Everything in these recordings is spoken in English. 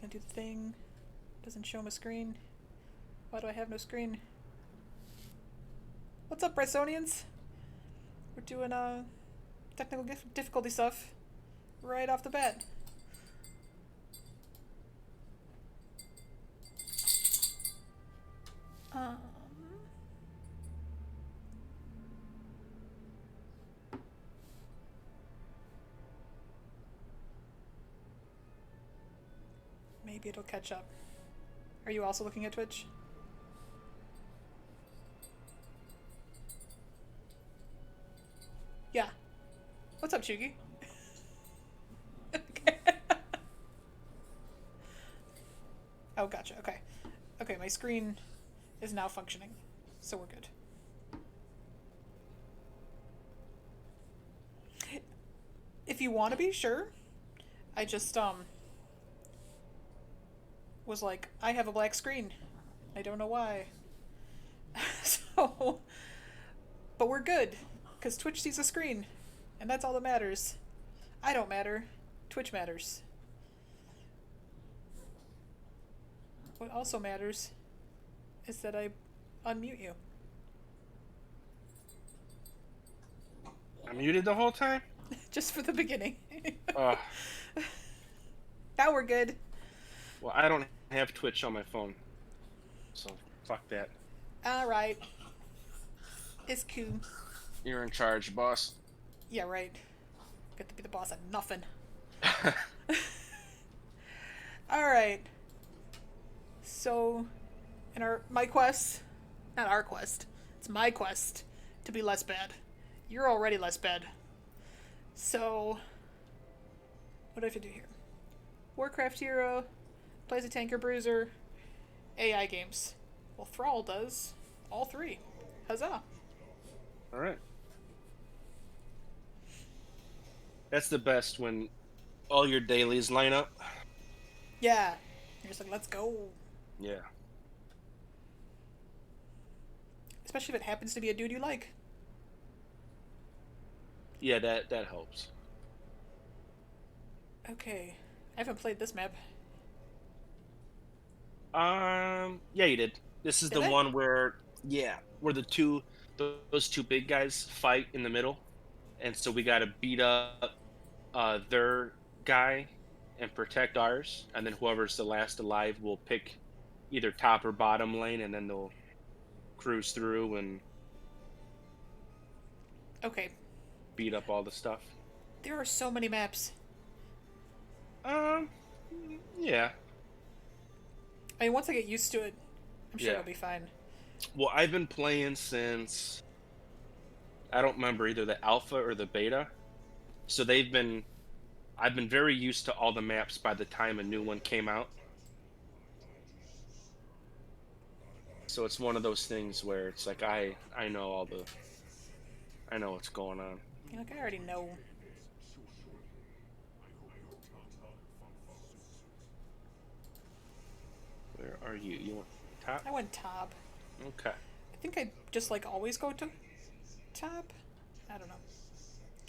do the thing. Doesn't show my screen. Why do I have no screen? What's up, Brysonians? We're doing technical difficulty stuff right off the bat. Um, Maybe it'll catch up. Are you also looking at Twitch? Yeah. What's up, Choogie? Okay. Oh, gotcha. Okay. Okay, my screen is now functioning, so we're good. If you want to be, sure. I just, was like, I have a black screen. I don't know why. So, but we're good, because Twitch sees a screen, and that's all that matters. I don't matter. Twitch matters. What also matters is that I unmute you. I'm muted the whole time? Just for the beginning. Uh, Now we're good. well, I don't have Twitch on my phone, so fuck that. Alright. It's cool. You're in charge, boss. Yeah, right. Get to be the boss at nothing. Alright. So, in my quest, not our quest, it's my quest to be less bad. You're already less bad. So, what do I have to do here? Warcraft hero, plays a tanker bruiser, AI games. Well, Thrall does all three. Huzzah. Alright. That's the best when all your dailies line up. Yeah. You're just like, let's go. Yeah. Especially if it happens to be a dude you like. Yeah, that helps. Okay. I haven't played this map. Yeah, you did. This is Did the I? one where those two big guys fight in the middle, and so we gotta beat up their guy and protect ours, and then whoever's the last alive will pick either top or bottom lane, and then they'll cruise through and Okay. beat up all the stuff. There are so many maps. Um, yeah. I mean, once I get used to it, I'm sure Yeah. it'll be fine. Well, I've been playing since I don't remember either the alpha or the beta. So I've been very used to all the maps by the time a new one came out. So it's one of those things where it's like I know what's going on. You're like, I already know. Where are you? You want top? I went top. Okay. I think I just like always go to top. I don't know.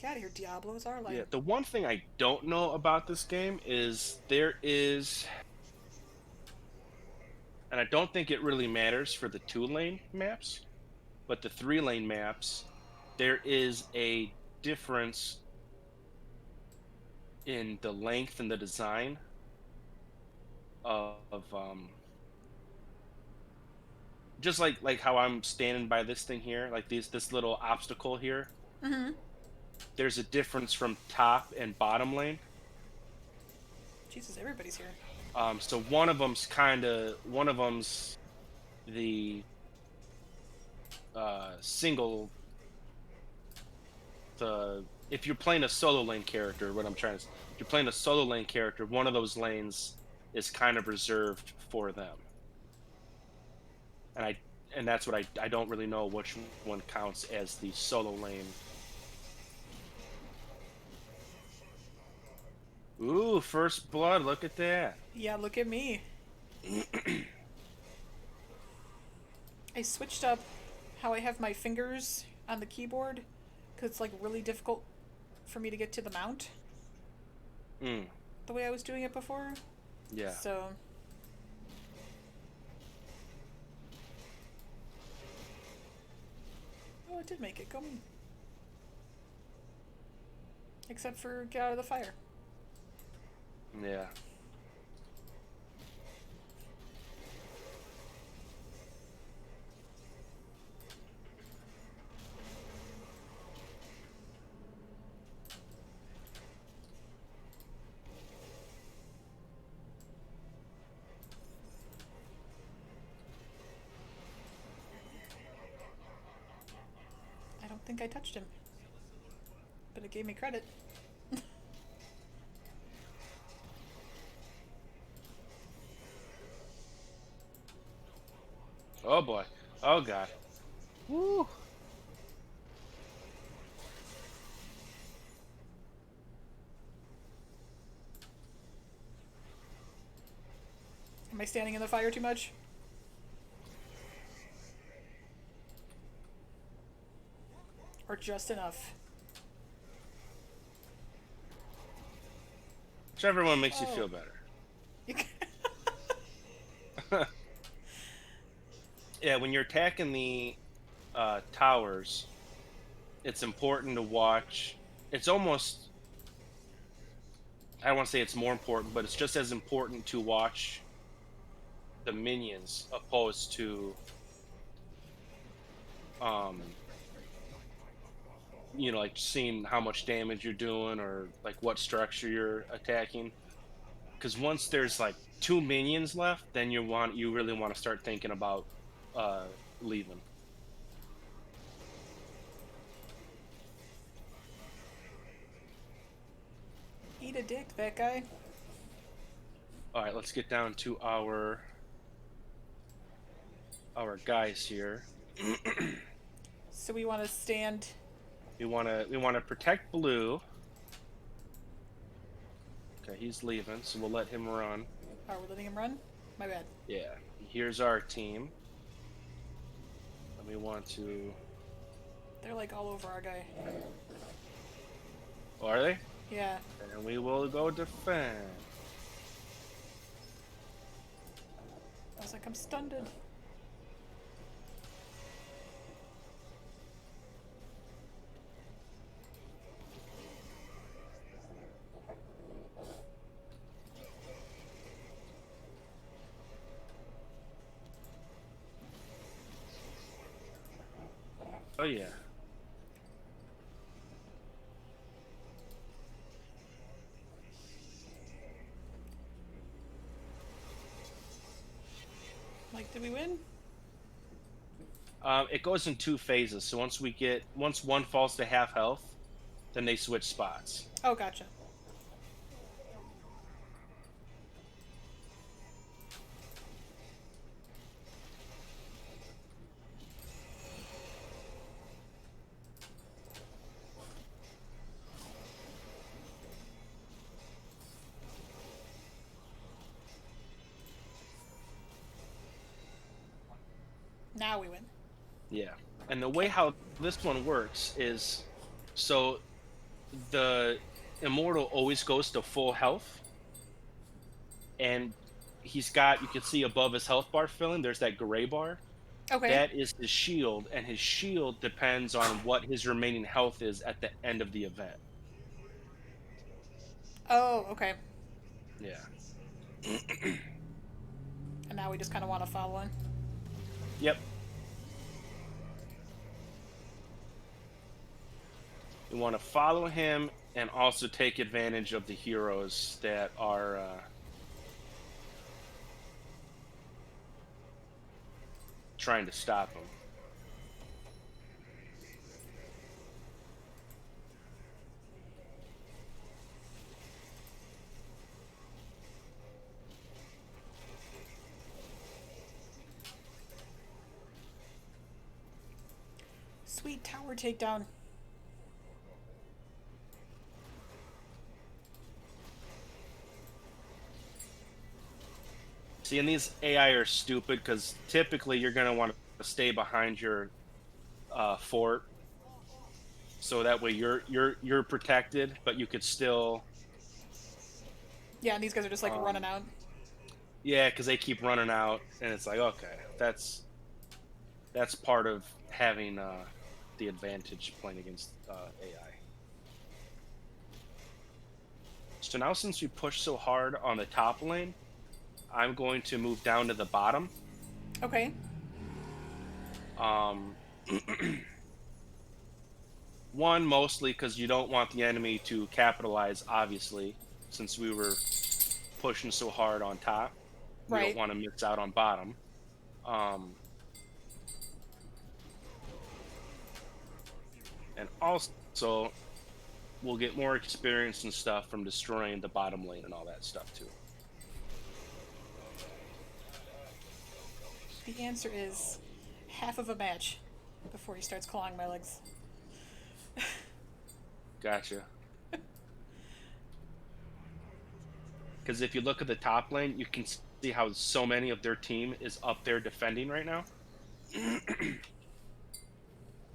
Get out of here, Diablos are like. Yeah, the one thing I don't know about this game is there is, and I don't think it really matters for the 2-lane maps, but the 3-lane maps, there is a difference in the length and the design of just like how I'm standing by this thing here, like this little obstacle here. Mm-hmm. There's a difference from top and bottom lane. Jesus, everybody's here. So one of them's the single. If you're playing a solo lane character, if you're playing a solo lane character, one of those lanes is kind of reserved for them. And that's what I don't really know which one counts as the solo lane. Ooh, first blood, look at that. Yeah, look at me. I switched up how I have my fingers on the keyboard because it's like really difficult for me to get to the mount Mm. the way I was doing it before. Yeah. So. Oh, it did make it. Go me. Except for get out of the fire. Yeah. I don't think I touched him. But it gave me credit. Oh boy. Oh god. Woo. Am I standing in the fire too much? Or just enough? Whichever one makes you Oh. feel better. Yeah, when you're attacking the towers, it's important to watch. It's almost, I don't want to say it's more important, but it's just as important to watch the minions opposed to, um, like seeing how much damage you're doing or like what structure you're attacking. Because once there's like two minions left, then you really want to start thinking about uh, leaving. Eat a dick, that guy. All right, let's get down to our guys here. So we want to stand. We want to protect Blue. Okay, he's leaving, so we'll let him run. Oh, we're letting him run? My bad. Yeah, here's our team. And we want to. They're like all over our guy. Oh, are they? Yeah. And we will go defend. I was like, I'm stunned. Oh yeah. Like, did we win? It goes in two phases. So once one falls to half health, then they switch spots. Oh, gotcha. Now we win. Yeah. And the way how this one works is, so the immortal always goes to full health, and you can see above his health bar filling, there's that gray bar. Okay. That is his shield, and his shield depends on what his remaining health is at the end of the event. Oh, okay. Yeah. And now we just kind of want to follow him. Yep. We want to follow him and also take advantage of the heroes that are trying to stop him. Sweet tower takedown. See, and these AI are stupid because typically you're going to want to stay behind your fort, so that way you're protected, but you could still. Yeah, and these guys are just like running out. Yeah, because they keep running out, and it's like, okay, that's part of having the advantage playing against AI. So now, since we push so hard on the top lane, I'm going to move down to the bottom. Okay. Um, One, mostly because you don't want the enemy to capitalize, obviously, since we were pushing so hard on top. We don't Right. want to miss out on bottom. Um, and also, we'll get more experience and stuff from destroying the bottom lane and all that stuff, too. The answer is half of a match before he starts clawing my legs. Gotcha. Because if you look at the top lane, you can see how so many of their team is up there defending right now.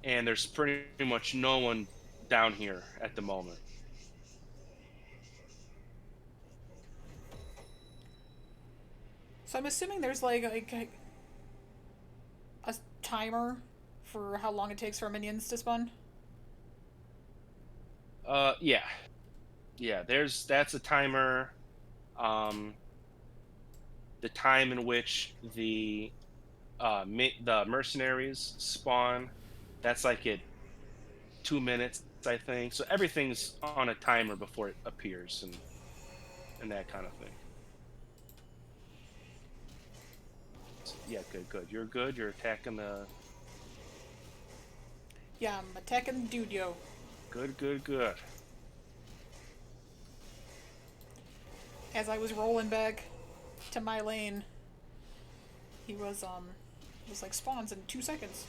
And there's pretty much no one down here at the moment. So I'm assuming there's like a timer for how long it takes for minions to spawn. Yeah. Yeah, that's a timer. Um, the time in which the mercenaries spawn, that's like at 2 minutes, I think. So everything's on a timer before it appears and that kind of thing. So, yeah, good, good. You're good. You're attacking the Yeah, I'm attacking dude yo. good, good, good. As I was rolling back to my lane, he was like spawns in 2 seconds.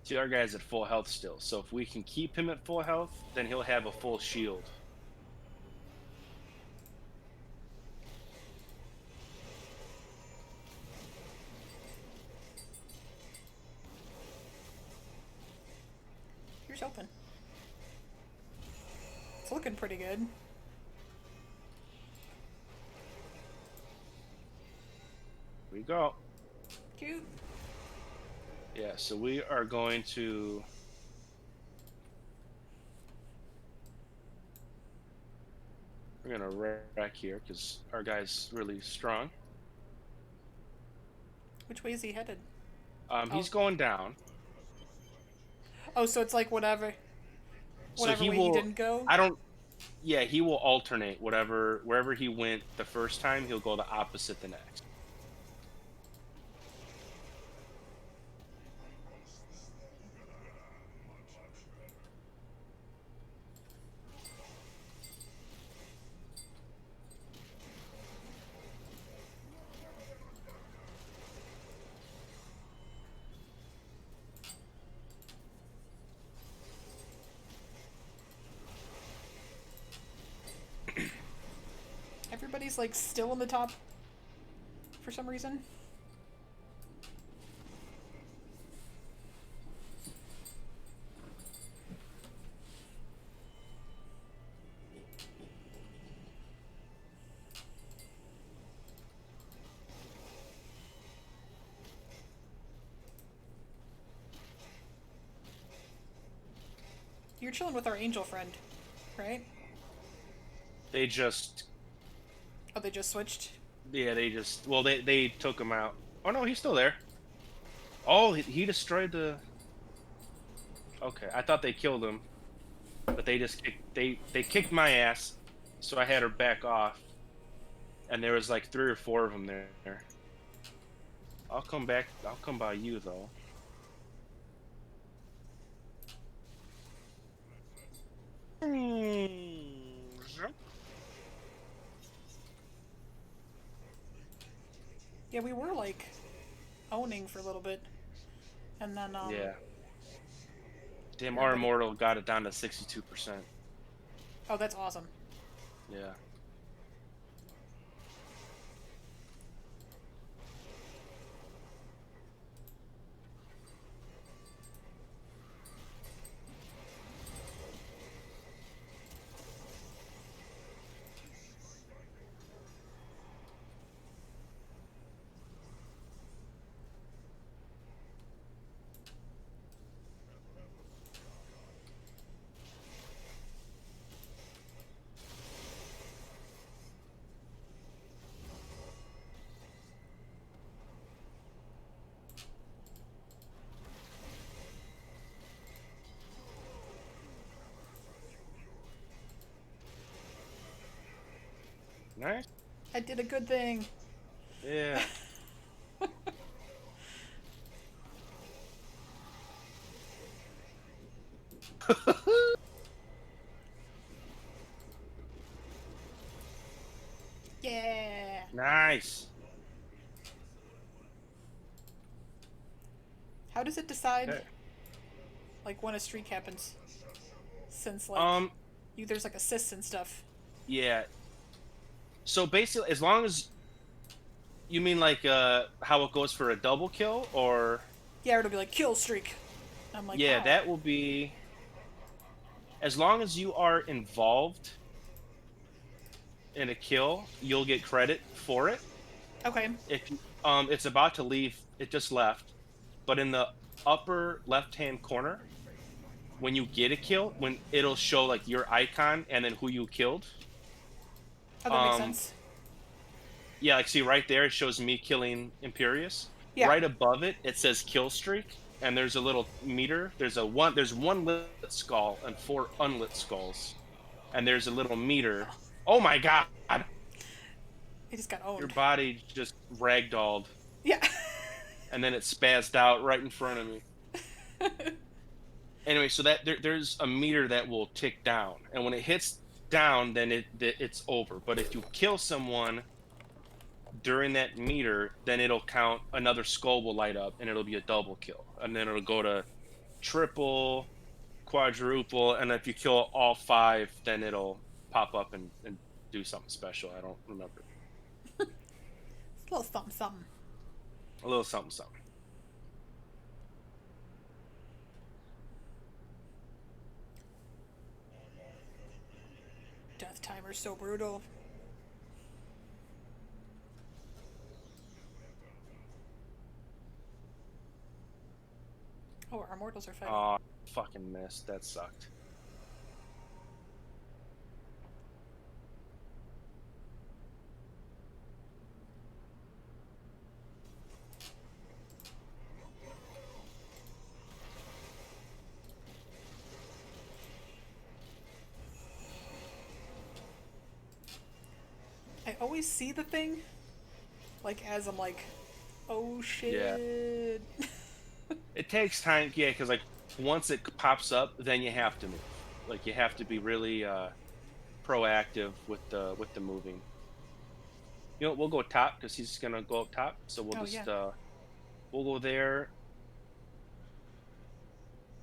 See, our guy's at full health still. So if we can keep him at full health, then he'll have a full shield. Here's hoping. It's looking pretty good. Here we go. Cute. Yeah, so we are going to. We're gonna wreck here because our guy's really strong. Which way is he headed? He's Oh, going down. oh, so it's like So whatever he way he will. didn't go. I don't. Yeah, he will alternate wherever he went the first time. He'll go the opposite the next. Everybody's like still on the top for some reason. You're chilling with our angel friend, right? They just. Oh, they just switched. Yeah, they just. Well, they took him out. Oh no, he's still there. Oh, he destroyed the. Okay, I thought they killed him, but they just they kicked my ass, so I had her back off, and there was like 3 or 4 of them there. I'll come back. I'll come by you though. Yeah, we were like owning for a little bit, and then Yeah. Damn, our everybody. immortal got it down to 62%. Oh, that's awesome. Yeah. Nice. I did a good thing. Yeah. Yeah. Nice. How does it decide, Okay. like, when a streak happens? Since, like, Um. there's, like, assists and stuff. Yeah. So basically, as long as you mean like how it goes for a double kill, or Yeah, it'll be like, kill streak. I'm like, yeah, oh. that will be as long as you are involved in a kill, you'll get credit for it. Okay. If it's about to leave, it just left, but in the upper left-hand corner, when you get a kill, when it'll show like your icon and then who you killed. Oh, that makes Um, sense. yeah, like see right there, it shows me killing Imperius. Yeah. Right above it, it says kill streak, and there's a little meter. There's one lit skull and four unlit skulls, and there's a little meter. Oh my god, He just got your owned. body just ragdolled, Yeah. and then it spazzed out right in front of me. Anyway, so there's a meter that will tick down, and when it hits down, then it's over. But if you kill someone during that meter, then it'll count. Another skull will light up, and it'll be a double kill, and then it'll go to triple, quadruple, and if you kill all five, then it'll pop up and do something special. I don't remember. It's a little something something. A little something something. Death timer's so brutal. Oh, our mortals are fighting. Oh, fucking missed. That sucked. I always see the thing, like, as I'm like, oh shit. Yeah. It takes time, yeah, because like once it pops up, then you have to move. Like you have to be really proactive with the moving. You know, we'll go top because he's gonna go up top. So we'll Oh, just yeah. we'll go there,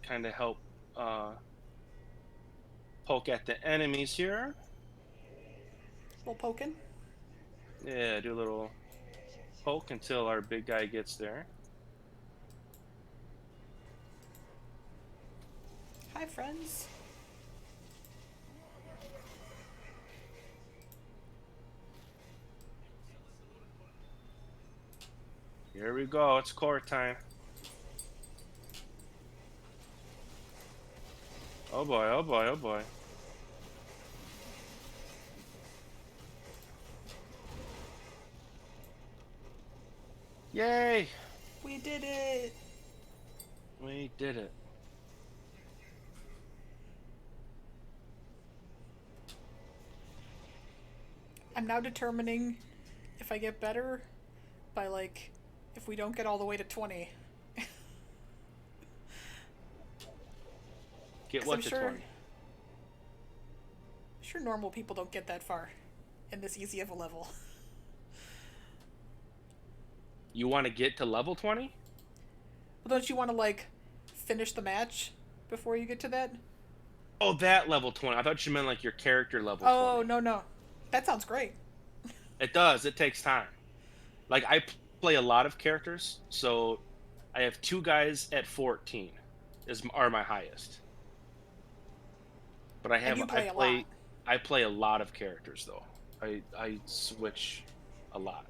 kind of help uh, poke at the enemies here. Little poking. Yeah, do a little poke until our big guy gets there. Hi, friends. Here we go. It's core time. Oh boy! Oh boy! Oh boy! Yay! We did it. We did it. I'm now determining if I get better by, like, if we don't get all the way to 20. Get 'Cause what I'm to sure, 20? sure normal people don't get that far in this easy of a level. You want to get to level 20? Well, don't you want to, like, finish the match before you get to that? Oh, that level 20. I thought you meant like your character level Oh, 20. no, no. That sounds great. It does. It takes time. Like play a lot of characters, so I have two guys at 14 are my highest. But And you play a lot. I play a lot of characters though. I switch a lot.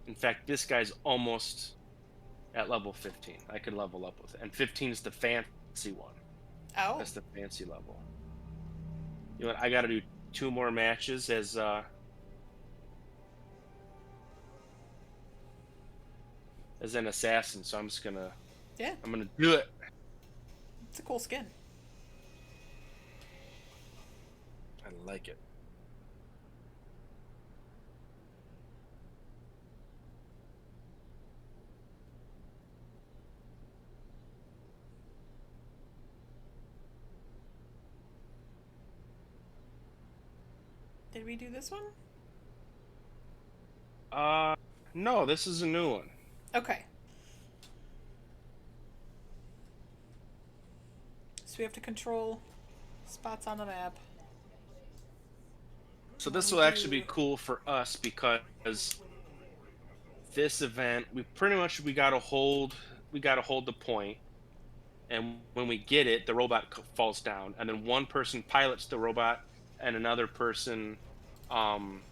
In fact, this guy's almost at level 15. I could level up with it. And 15 is the fancy one. Oh. That's the fancy level. You know what? I got to do 2 more matches as an assassin, so I'm just gonna Yeah, I'm gonna do it. it's a cool skin. I like it. Did we do this one? Uh, no, this is a new one. Okay. So we have to control spots on the map. So When this we will actually do... be cool for us because this event, we pretty much we gotta hold the point, and when we get it, the robot falls down, and then one person pilots the robot, and another person, um,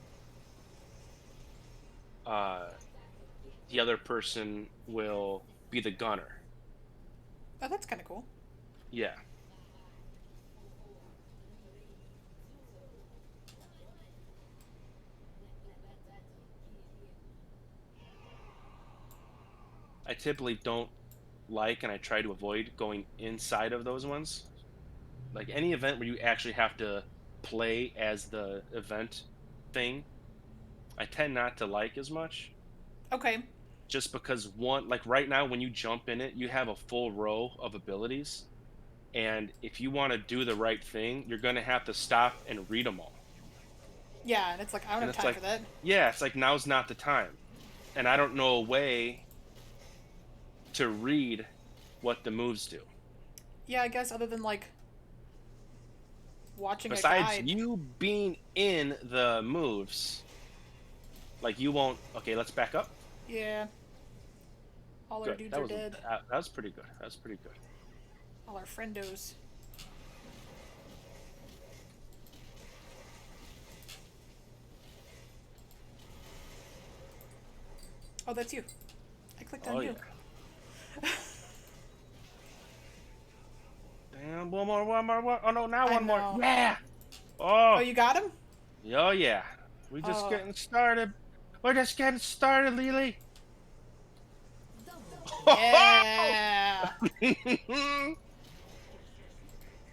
uh, the other person will be the gunner. Oh, that's kind of cool. Yeah. I typically don't like and I try to avoid going inside of those ones. Like any event where you actually have to play as the event thing, I tend not to like as much Okay. just because one, like right now when you jump in it, you have a full row of abilities, and if you want to do the right thing, you're going to have to stop and read them all. Yeah, and it's like, I don't And have it's time for like, that. yeah, it's like now's not the time. And I don't know a way to read what the moves do. Yeah, I guess other than like watching a Besides guide. you being in the moves, like you won't. Okay, let's back up. Yeah. All our Good. dudes That are was dead. that was pretty good. That was pretty good. All our friendos. Oh, that's you. I clicked Oh on yeah. you. Damn, one more, one. Oh no, now I one more. know. Yeah. Oh, Oh, you got him? oh yeah. We just Oh. getting started. We're just getting started, Lily. Yeah.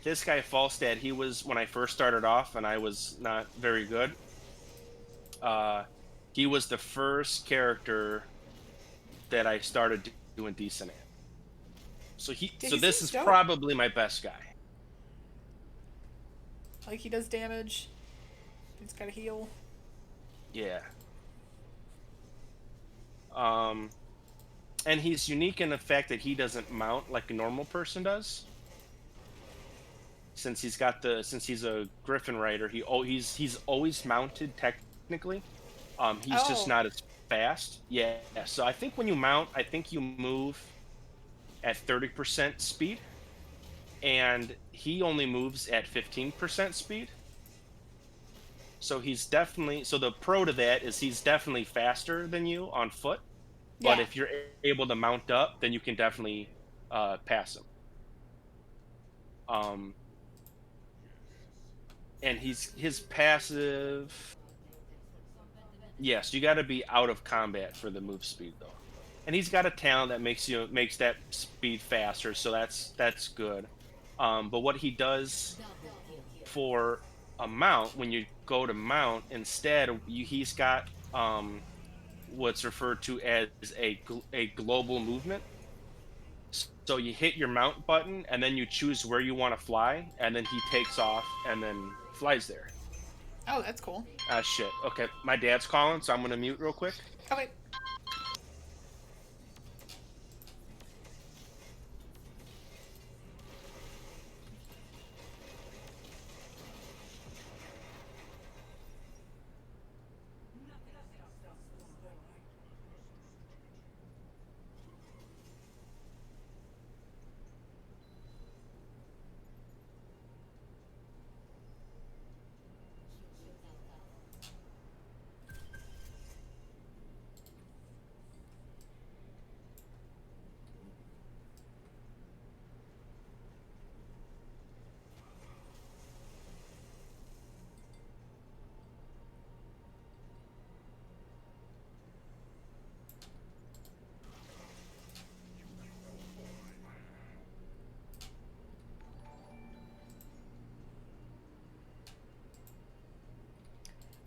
This guy Falstad, he was when I first started off, and I was not very good. Uh, he was the first character that I started doing decent at. Yeah, So he this seems is dope. probably my best guy. Like, he does damage. He's got to heal. Yeah. Um, and he's unique in the fact that he doesn't mount like a normal person does. Since he's a Griffin rider, he's always mounted technically. He's just Oh. not as fast. Yeah. So I think when you mount, I think you move at 30% speed, and he only moves at 15% speed. So the pro to that is he's definitely faster than you on foot. But Yeah. if you're able to mount up, then you can definitely pass him. Um, and his passive. Yes, you got to be out of combat for the move speed though. And he's got a talent that makes that speed faster, so that's good. But what he does for a mount, when you go to mount instead, he's got what's referred to as a global movement. So you hit your mount button and then you choose where you want to fly, and then he takes off and then flies there. Oh, that's cool. Ah, shit. Okay, my dad's calling, so I'm gonna mute real quick. Okay.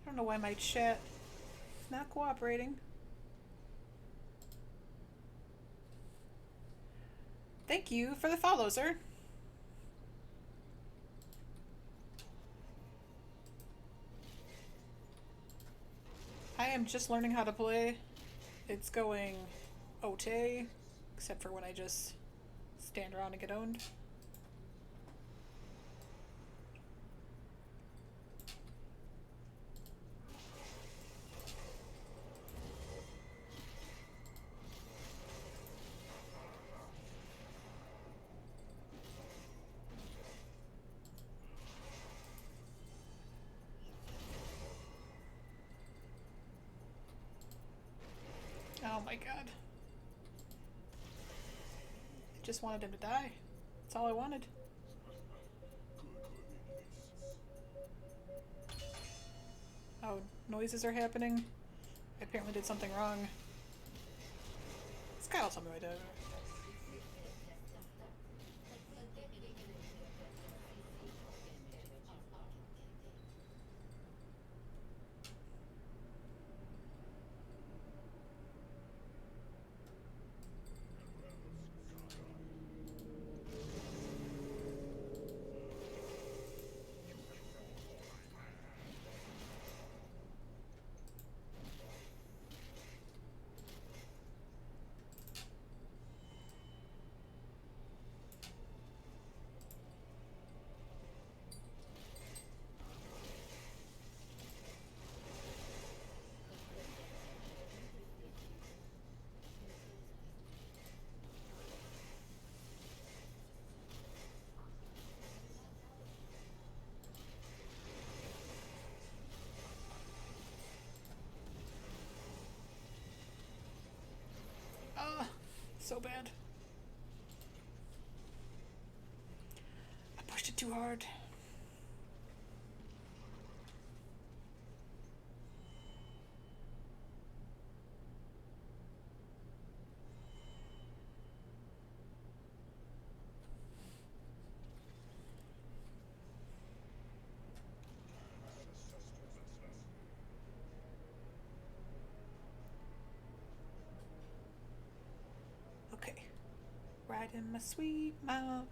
I don't know why my chat is not cooperating. Thank you for the follow, sir. am just learning how to play. It's going okay, except for when I just stand around and get owned. Oh my god. I just wanted him to die. That's all I wanted. Oh, noises are happening. I apparently did something wrong. This guy will tell me what I did. So bad. I pushed it too hard. Okay. Riding my sweet mount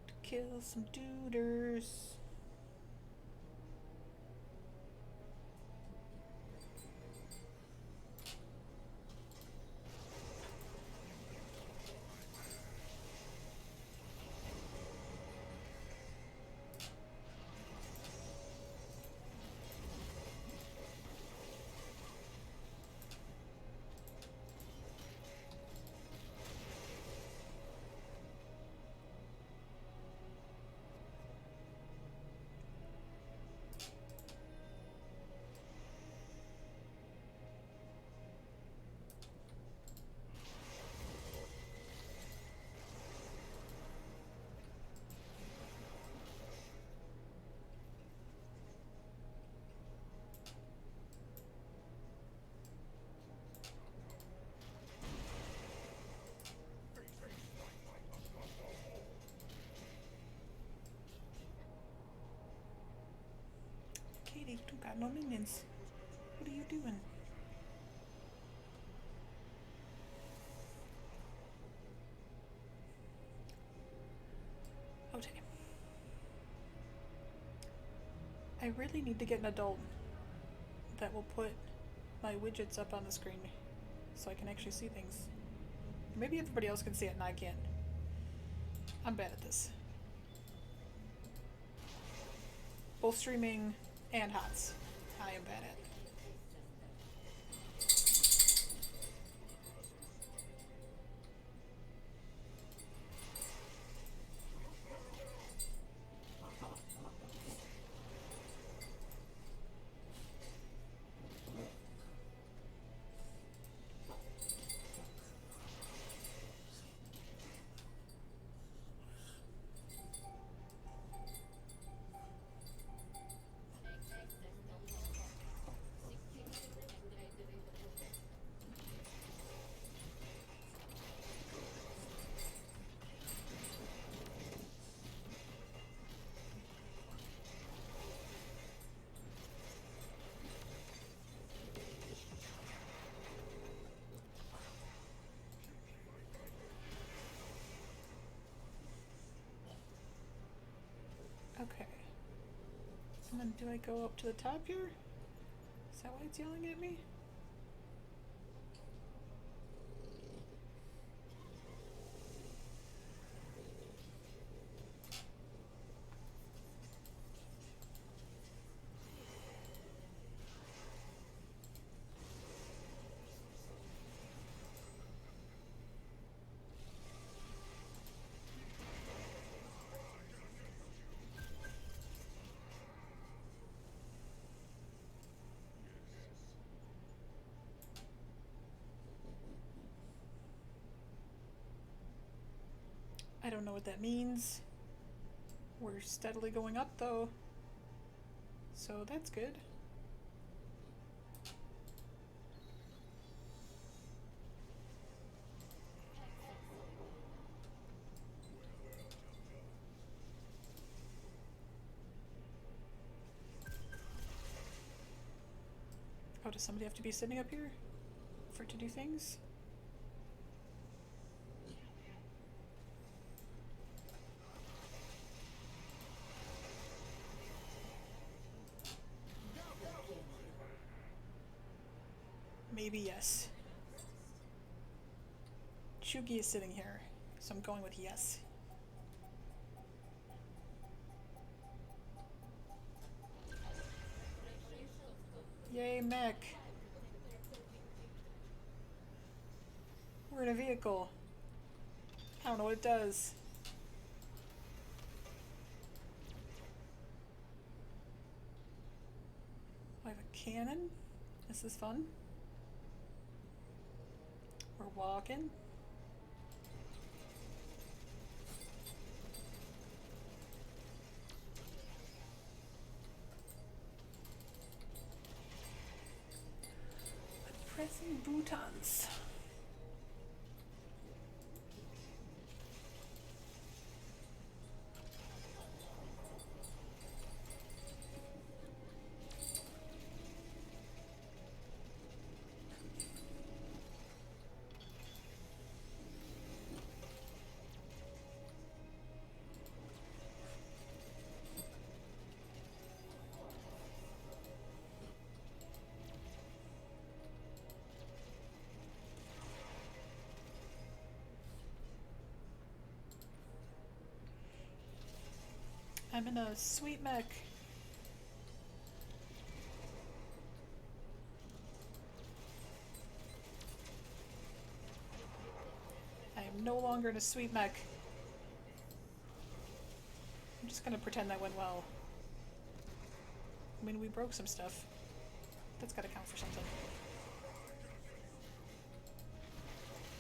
to kill some duders. Katie, you don't got no minions. What are you doing? Okay. I really need to get an adult that will put my widgets up on the screen so I can actually see things. Maybe everybody else can see it and I can't. I'm bad at this. Both streaming and HOTS. I am bad at. Okay. And then do I go up to the top here? Is that why it's yelling at me? don't know what that means. We're steadily going up though. So that's good. Oh, does somebody have to be sitting up here for it to do things? Maybe yes. Choogie is sitting here, so I'm going with yes. Yay, mech. We're in a vehicle. I don't know what it does. I have a cannon. This is fun. We're walking. Pressing buttons. I'm in a sweet mech. I am no longer in a sweet mech. I'm just gonna pretend that went well. I mean, we broke some stuff. That's gotta count for something.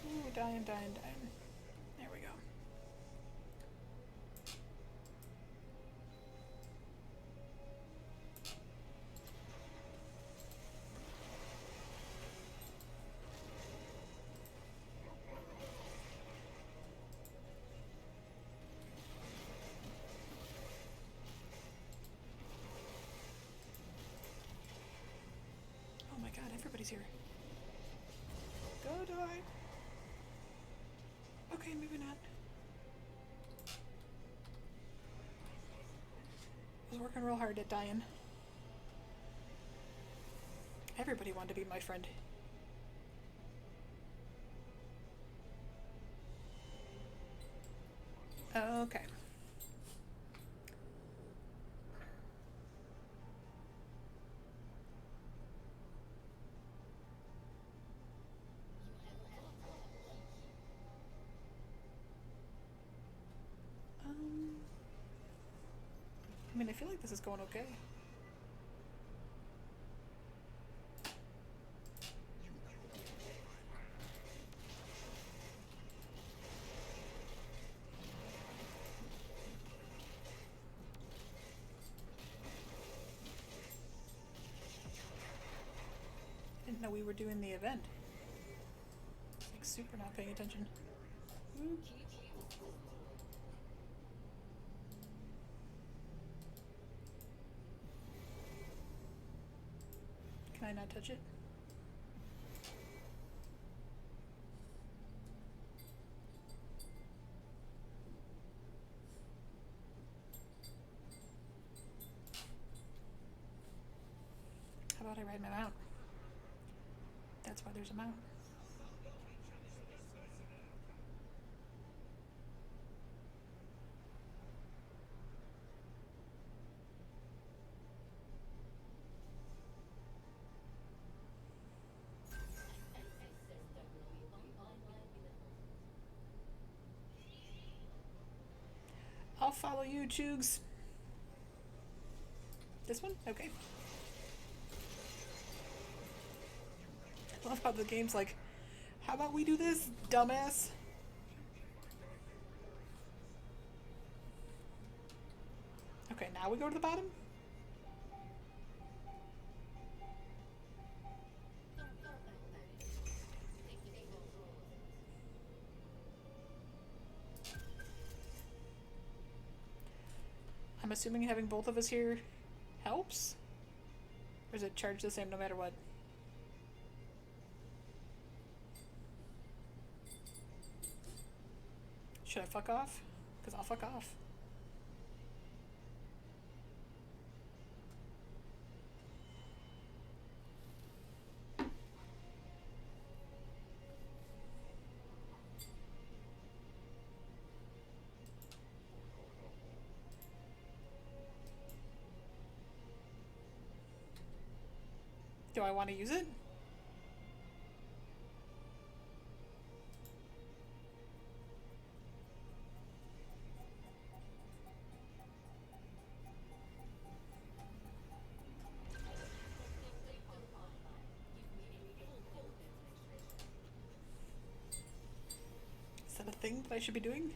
Ooh, dying. There we go. Oh my god, everybody's here. Go die. Okay, maybe not. I was working real hard at dying. Everybody wanted to be my friend. Okay. I mean, I feel like this is going okay. Didn't know we were doing the event. Like super not paying attention. Ooh. Can I not touch it? How about I ride my mount? That's why there's a mount. I'll follow you, Choogs. This one? Okay. I love how the game's like, how about we do this, dumbass? now we go to the bottom? I'm assuming having both of us here helps? Or is it charged the same no matter what? Should I fuck off? Because I'll fuck off. Do I want to use it? Is that a thing that I should be doing?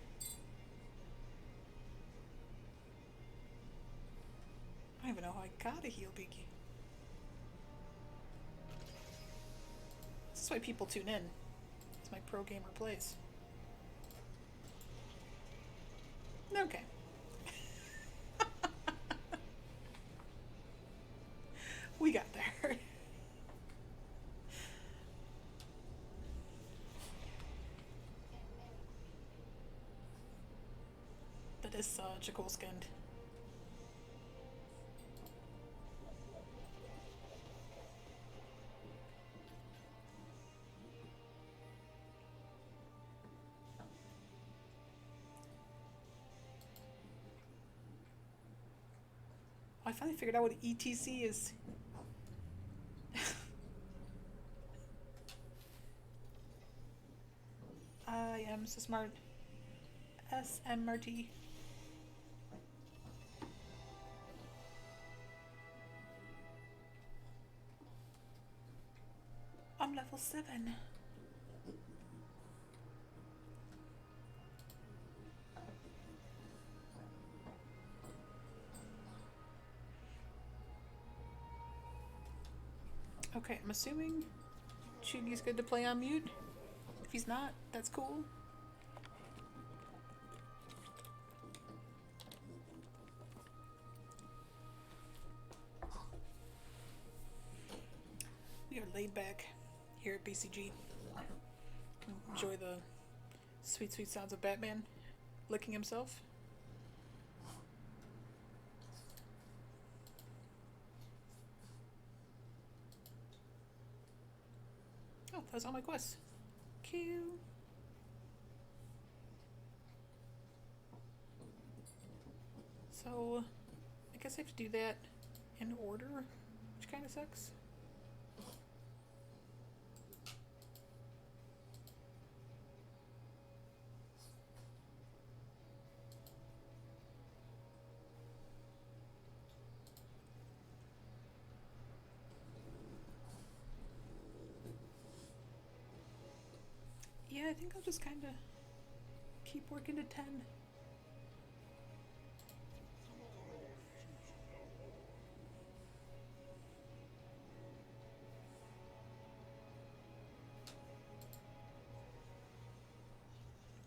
I don't even know how I got a heal beaky. This is why people tune in. It's my pro gamer plays. Okay. We got there. That is such a cool skin. I finally figured out what ETC is. I am so smart. SMRT. I'm level 7. Okay, I'm assuming Choogie's good to play on mute. If he's not, that's cool. We are laid back here at BCG. Enjoy the sweet, sweet sounds of Batman licking himself. Oh, that was all my quests. Q. So, I guess I have to do that in order, which kind of sucks. Yeah, I think I'll just kind of keep working to 10.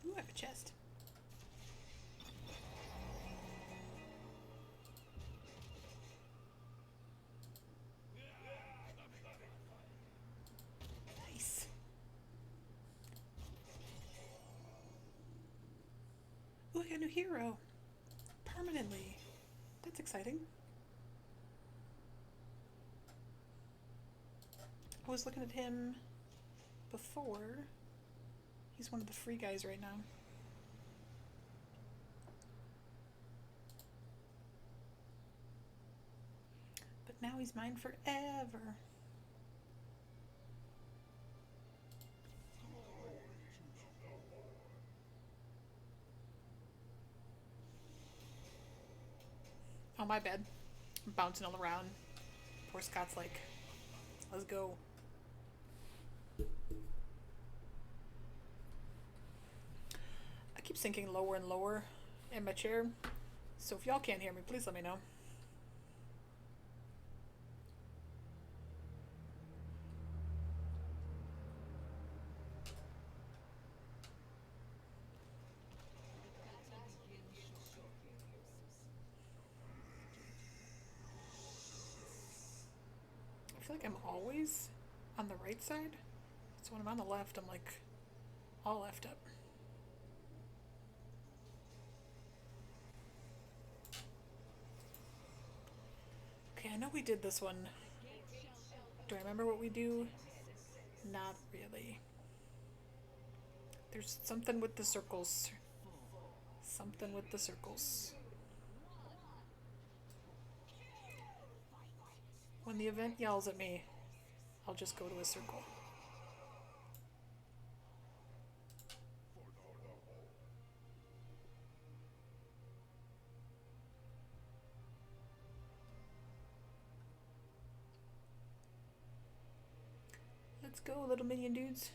Ooh, I have a chest. Nice. Ooh, I got a new hero. Permanently. That's exciting. I was looking at him before. He's one of the free guys right now. But now he's mine forever. Oh, my bad. I'm bouncing all around. Poor Scott's like, let's go. I keep sinking lower and lower in my chair. So if y'all can't hear me, please let me know. I feel like I'm always on the right side. So when I'm on the left, I'm like all left up. Okay, I know we did this one. Do I remember what we do? Not really. There's something with the circles. Something with the circles. When the event yells at me, I'll just go to a circle. Let's go, little minion dudes.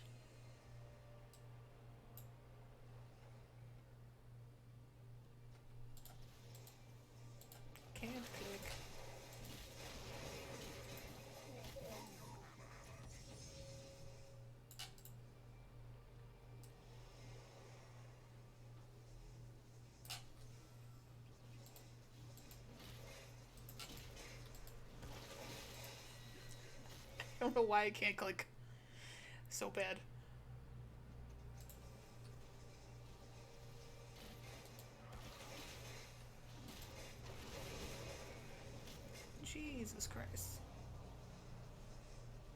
Can't click. I don't know why I can't click. So bad. Jesus Christ.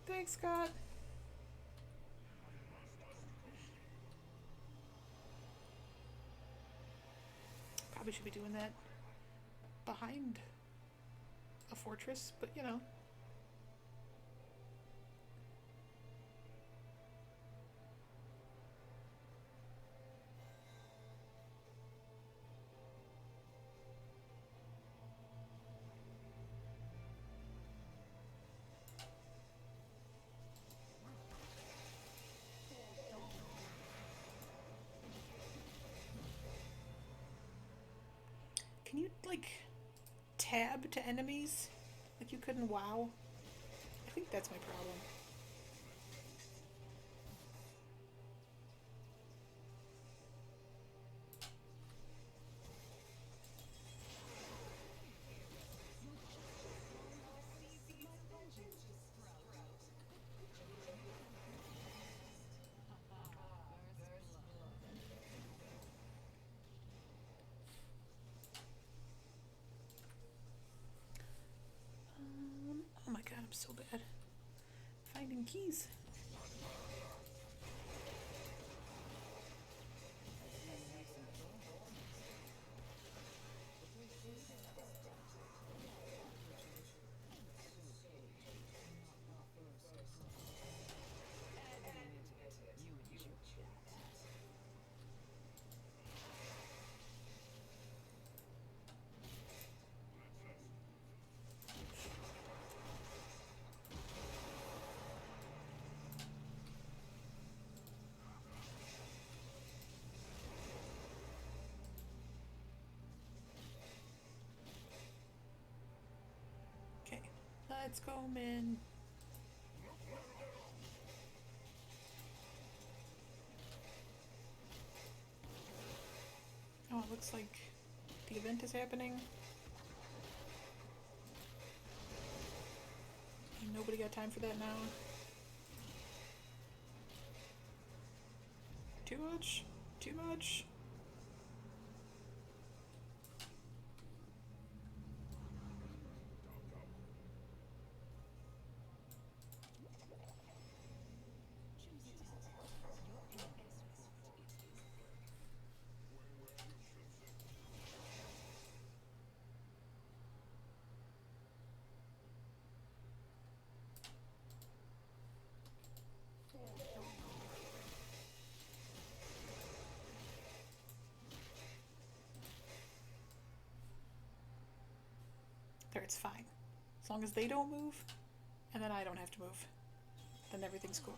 Thanks, Scott. Probably should be doing that behind a fortress, but you know. Can you, like, tab to enemies? Like you couldn't WoW? I think that's my problem. Oh my god, I'm so bad. Finding keys. Okay, let's go, man. Oh, it looks like the event is happening. Ain't nobody got time for that now. Too much? Too much? There, it's fine. As long as they don't move, and then I don't have to move, then everything's cool.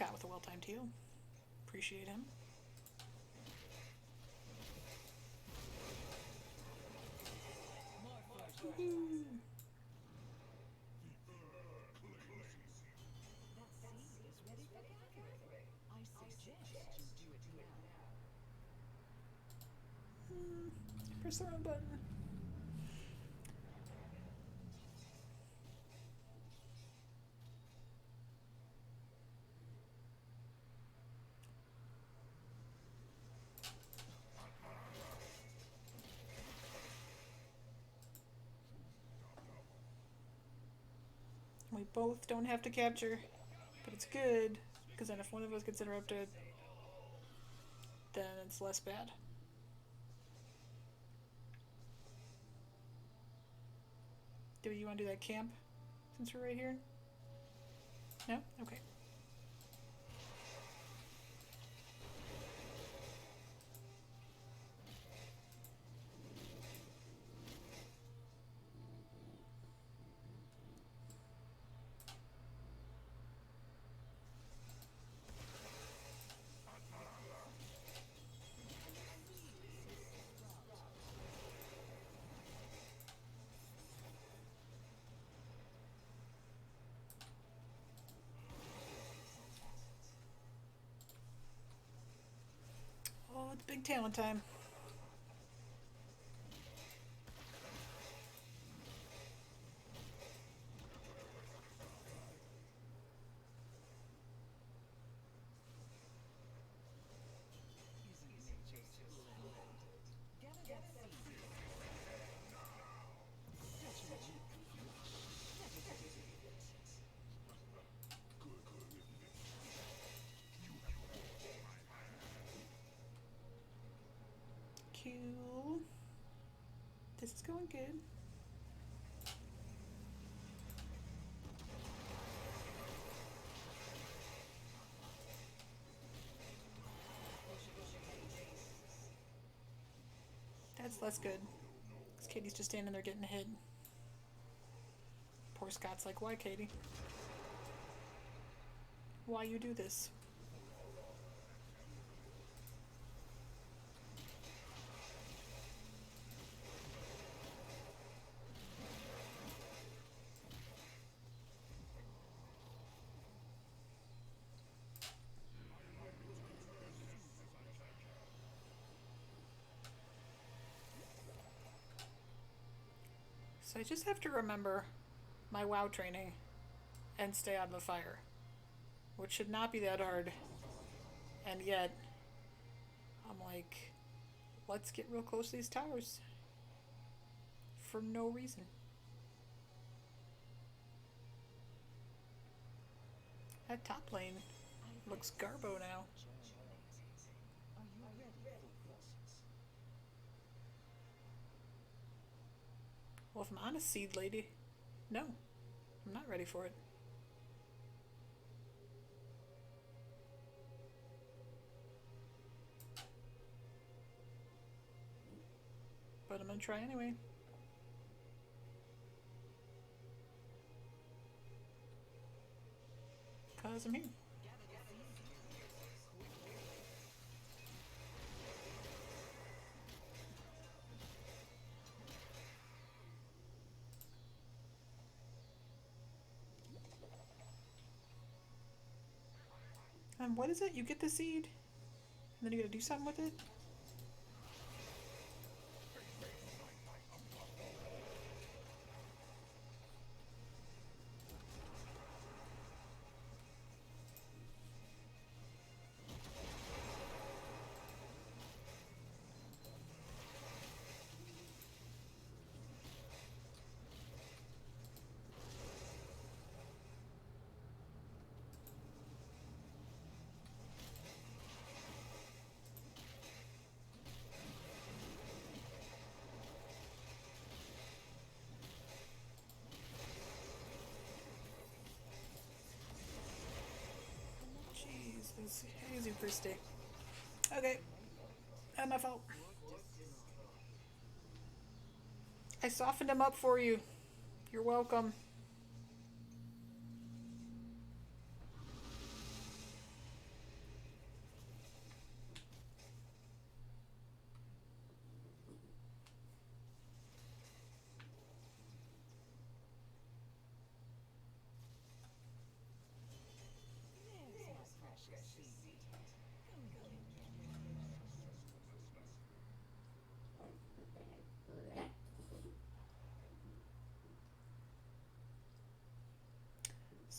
Scott with a well-timed heal. Appreciate him. Woo-hoo. Press the wrong button. We both don't have to capture, but it's good, because then if one of us gets interrupted, then it's less bad. Do you want to do that camp, since we're right here? No? Okay. Oh, it's big talent time. Cool. This is going good. That's less good. Because Katie's just standing there getting hit. Poor Scott's like, why, Katie? Why you do this? So I just have to remember my WoW training and stay out of the fire, which should not be that hard. And yet, I'm like, let's get real close to these towers for no reason. That top lane looks garbo now. Well, if I'm on a seed lady, no, I'm not ready for it. But I'm gonna try anyway. Cause I'm here. What is it? You get the seed, and then you gotta do something with it? Jeez, this is super stick. Okay, not my fault. I softened him up for you. You're welcome.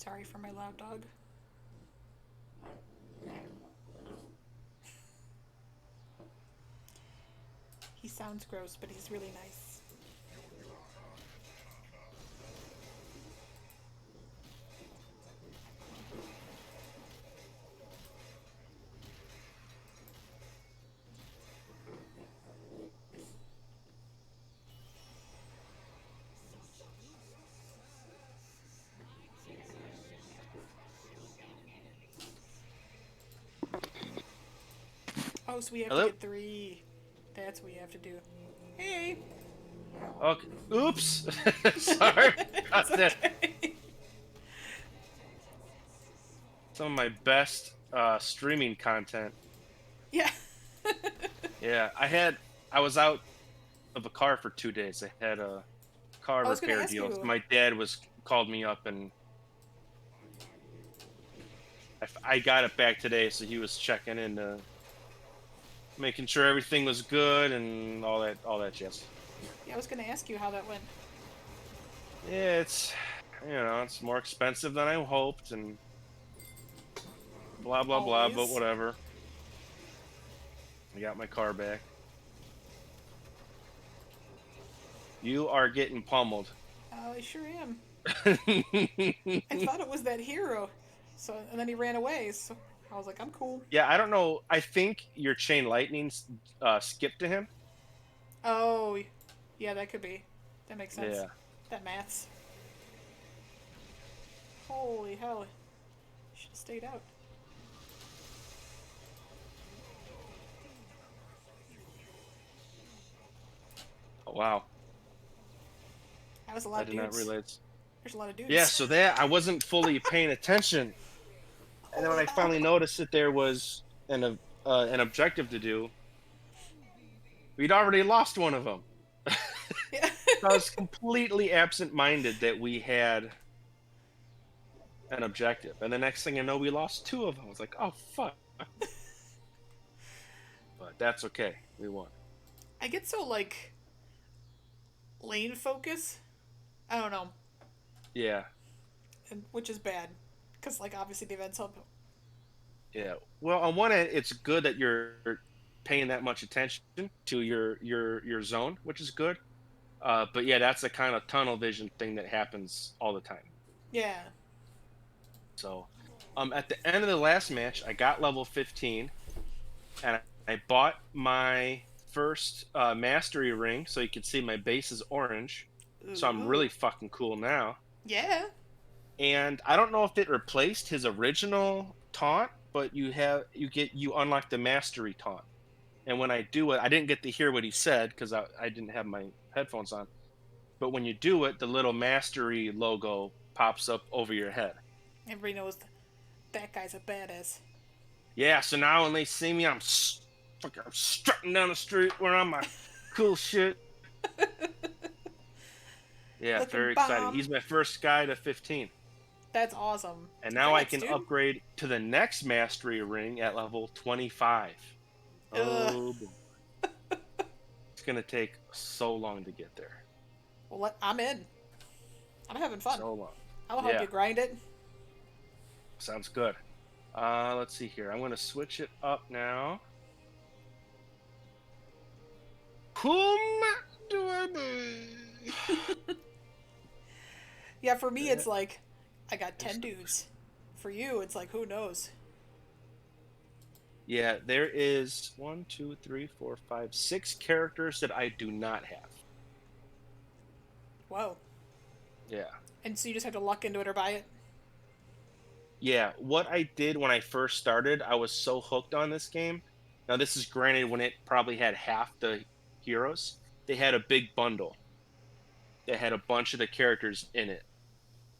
Sorry for my loud dog. He sounds gross, but he's really nice. Oh, so we have Hello? to get 3. That's what we have to do. Hey! Okay. Oops. Sorry about It's that. okay. Some of my best streaming content. Yeah. Yeah, I was out of a car for 2 days. I had a car I was gonna repair ask deal. So you. my dad called me up, and I got it back today. So he was checking in, making sure everything was good and all that jazz. Yeah, I was gonna ask you how that went. Yeah, it's more expensive than I hoped, and blah blah blah. But Always. whatever. I got my car back. You are getting pummeled. Oh, I sure am. I thought it was that hero. So, and then he ran away. So I was like, I'm cool. Yeah, I don't know. I think your chain lightning skipped to him. Oh, yeah, that could be. That makes sense. Yeah. That maths. Holy hell. Should have stayed out. Oh, wow. That was a I lot of did not dudes. realize. There's a lot of dudes. Yeah, so that I wasn't fully paying attention, and then when Holy I finally hell. noticed that there was an objective to do, we'd already lost one of them. Yeah. I was completely absent-minded that we had an objective, and the next thing I know, we lost 2 of them. I was like, "Oh fuck!" But that's okay. We won. I get so, like, lane focus. I don't know. Yeah, Which is bad. Because, like, obviously the events help. yeah. Well, on one end, it's good that you're paying that much attention to your zone, which is good. But yeah, that's a kind of tunnel vision thing that happens all the time. Yeah. So, at the end of the last match, I got level 15, and I bought my first mastery ring, so you can see my base is orange. So I'm Ooh. really fucking cool now. Yeah. And I don't know if it replaced his original taunt, but you unlock the mastery taunt. And when I do it, I didn't get to hear what he said because I didn't have my headphones on. But when you do it, the little mastery logo pops up over your head. Everybody knows that guy's a badass. Yeah, so now when they see me, fucking strutting down the street wearing my cool shit. Yeah, Looking very excited. bomb. He's my first guy to 15. That's awesome. And now I Congrats, can dude. upgrade to the next mastery ring at level 25. Ugh. Oh boy. It's going to take so long to get there. Well, I'm in. I'm having fun. So long. I'll help Yeah. you grind it. Sounds good. Let's see here. I'm going to switch it up now. Whom do I be? Yeah, for me, it's like, I got 10 dudes. For you, it's like, who knows? Yeah, there is 6 characters that I do not have. Whoa. Yeah. And so you just have to luck into it or buy it? Yeah, what I did when I first started, I was so hooked on this game. Now, this is granted when it probably had half the heroes. They had a big bundle that had a bunch of the characters in it.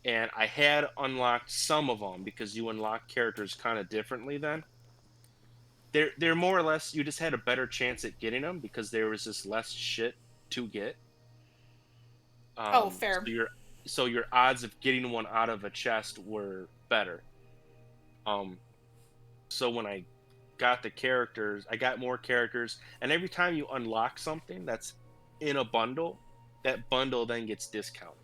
And I had unlocked some of them because you unlock characters kind of differently then. They're more or less, you just had a better chance at getting them because there was just less shit to get. Oh, fair. So your odds of getting one out of a chest were better. So when I got the characters, I got more characters, and every time you unlock something that's in a bundle, that bundle then gets discounted.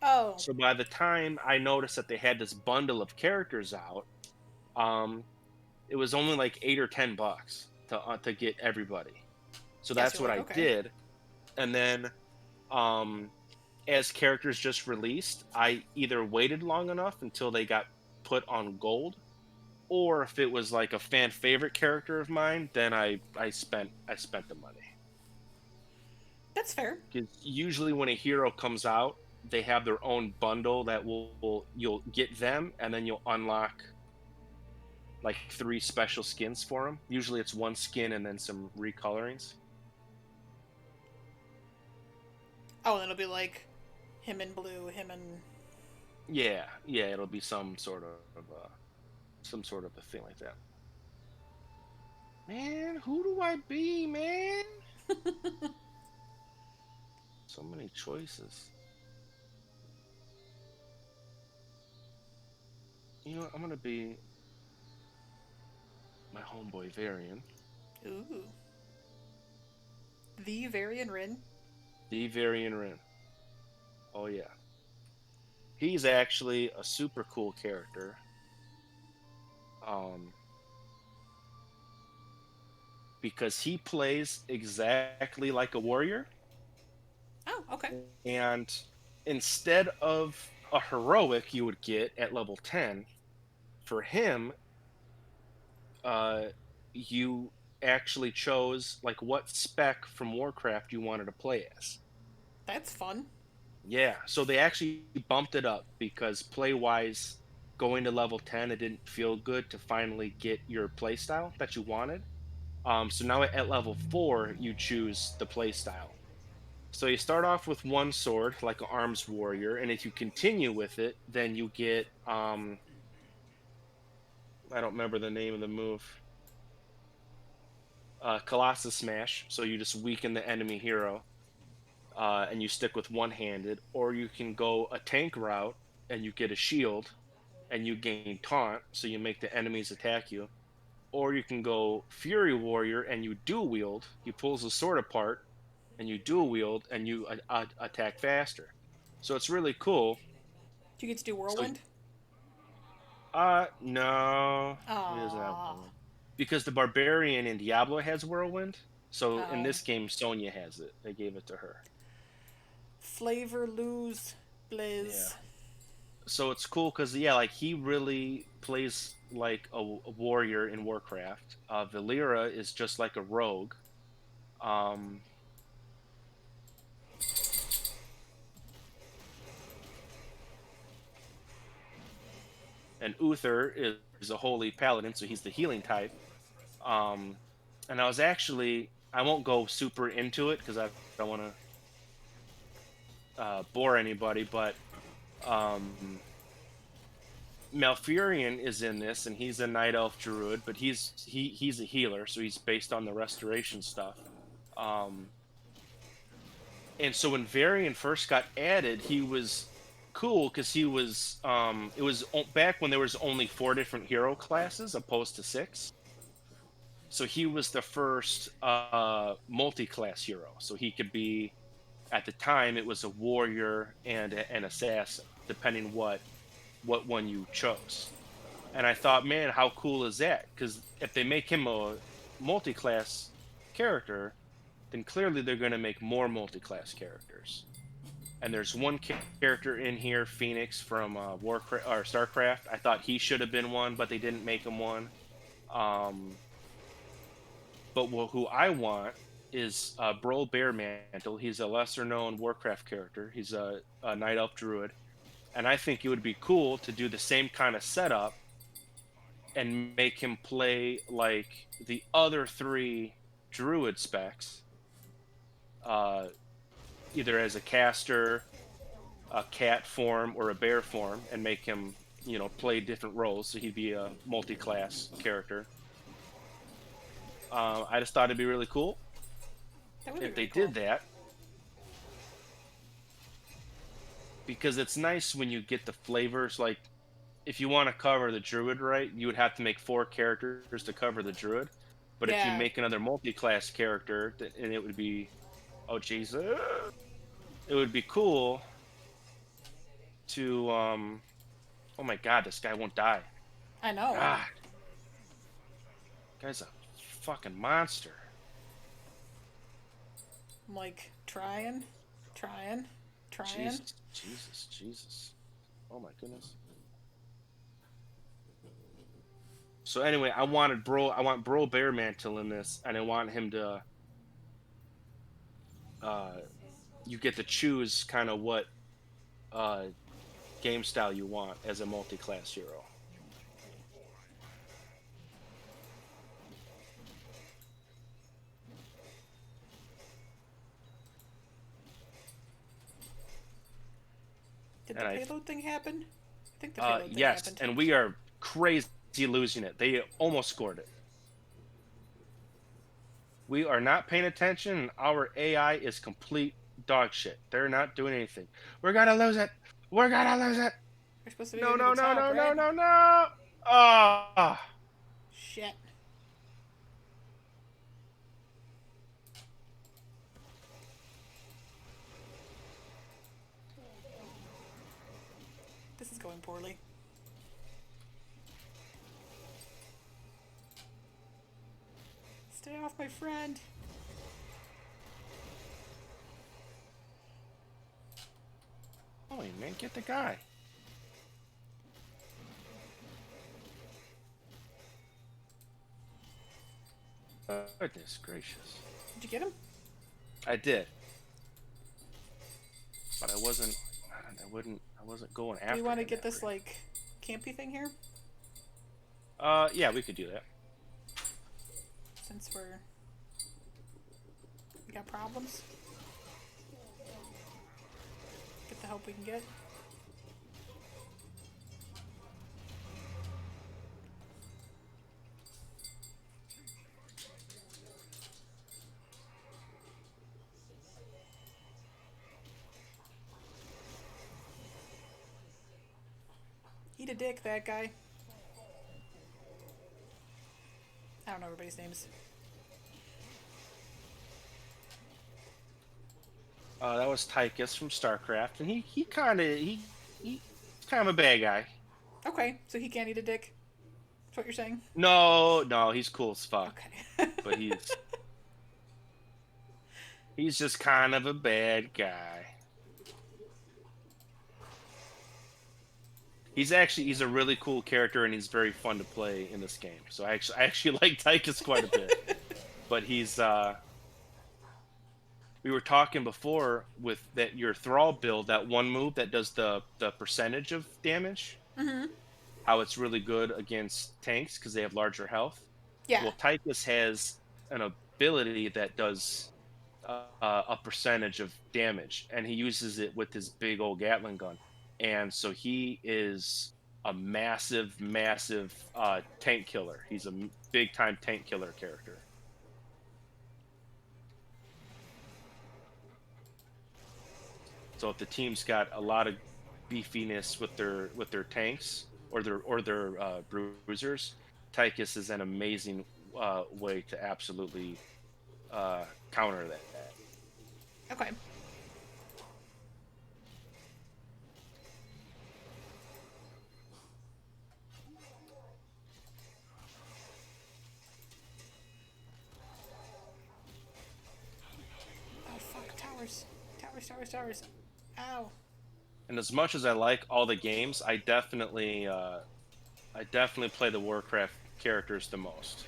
Oh, So by the time I noticed that they had this bundle of characters out, um, it was only like 8 or 10 bucks to get everybody. So yes, that's you're what like, I okay. did. And then um, as characters just released, I either waited long enough until they got put on gold, or if it was like a fan favorite character of mine, then I spent the money. That's fair. Because usually when a hero comes out, they have their own bundle that you'll get them, and then you'll unlock like 3 special skins for them. Usually it's one skin and then some recolorings. Oh, and it'll be like him in blue, him in. Yeah, yeah, it'll be some sort of a thing like that. Man, who do I be, man? So many choices. You know what? I'm gonna be my homeboy Varian. Ooh. The Varian Rin. The Varian Rin. Oh yeah. He's actually a super cool character. Um, because he plays exactly like a warrior, Oh, okay. and instead of a heroic you would get at level 10, for him, uh, you actually chose like what spec from Warcraft you wanted to play as. That's fun. Yeah, so they actually bumped it up because play wise, going to level 10, it didn't feel good to finally get your play style that you wanted. So now at level 4, you choose the play style. So you start off with one sword, like an arms warrior, and if you continue with it, then you get I don't remember the name of the move. Colossus Smash. So you just weaken the enemy hero, and you stick with one-handed, or you can go a tank route and you get a shield and you gain taunt, so you make the enemies attack you. Or you can go Fury Warrior and you dual wield. He pulls the sword apart and you dual wield and you attack faster. So it's really cool. Do you get to do So Whirlwind? no, he doesn't have Aww. whirlwind because the barbarian in Diablo has whirlwind. So in Oh. this game, Sonya has it. They gave it to her. Flavor lose Yeah. Blizz. So it's cool because yeah, like he really plays like a warrior in Warcraft. Valera is just like a rogue. Um, and Uther is a holy paladin, so he's the healing type. Um, and I won't go super into it because I don't want to bore anybody, but um, Malfurion is in this, and he's a night elf druid, but he's a healer, so he's based on the restoration stuff. Um, and so when Varian first got added, he was cool because it was back when there was only 4 different hero classes opposed to 6. So he was the first multi-class hero. So he could be, at the time, it was a warrior and an assassin, depending what one you chose. And I thought, man, how cool is that? Because if they make him a multi-class character, then clearly they're going to make more multi-class characters. And there's one character in here, Phoenix from Warcraft or Starcraft. I thought he should have been one, but they didn't make him one. Um, but who I want is Brol Bearmantle. He's a lesser-known Warcraft character. He's a night elf druid, and I think it would be cool to do the same kind of setup and make him play like the other 3 druid specs, uh, either as a caster, a cat form, or a bear form, and make him, play different roles. So he'd be a multi-class character. I just thought it'd be really cool That would be if they really cool. did that, because it's nice when you get the flavors. Like, if you want to cover the druid right, you would have to make 4 characters to cover the druid. But if you Yeah. make another multi-class character, and it would be, oh Jesus, it would be cool to oh my god, this guy won't die. I know. God, guy's a fucking monster. I'm like trying, trying, trying. Jesus, Jesus, Jesus. Oh my goodness. So anyway, I want Bro Bear Mantle in this, and I want him to uh you get to choose kind of what uh game style you want as a multi-class hero. Did the And I payload thing happen? I think the payload thing yes, happened. and we are crazy losing it. They almost scored it. We are not paying attention, and our AI is complete dog shit. They're not doing anything. We're gonna lose it. We're gonna lose it. We're supposed to be No, maybe the no, no, top, no, no, right? no, no. Ah. Shit. This is going poorly. Stay off my friend. Oh, man, get the guy. Goodness gracious. Did you get him? I did, but I wasn't. I wasn't going after. Do you want to him get that this, great. like, campy thing here? Yeah, we could do that. Since we got problems. Get the help we can get. Eat a dick, that guy. I don't know everybody's names. That was Tychus from StarCraft, and he's kind of a bad guy. Okay, so he can't eat a dick. That's what you're saying? No, no, he's cool as fuck, Okay. but he's just kind of a bad guy. He's a really cool character, and he's very fun to play in this game. So I actually like Tychus quite a bit. But he's we were talking before with that your Thrall build, that one move that does the percentage of damage, Mm-hmm. how it's really good against tanks because they have larger health. Yeah. Well, Tychus has an ability that does a percentage of damage, and he uses it with his big old Gatling gun, and so he is a massive, massive tank killer. He's a big time tank killer character. So if the team's got a lot of beefiness with their tanks or their bruisers, Tychus is an amazing way to absolutely counter that. Okay. Oh, fuck. Towers. Towers, towers, towers. Ow. And as much as I like all the games, I definitely play the Warcraft characters the most.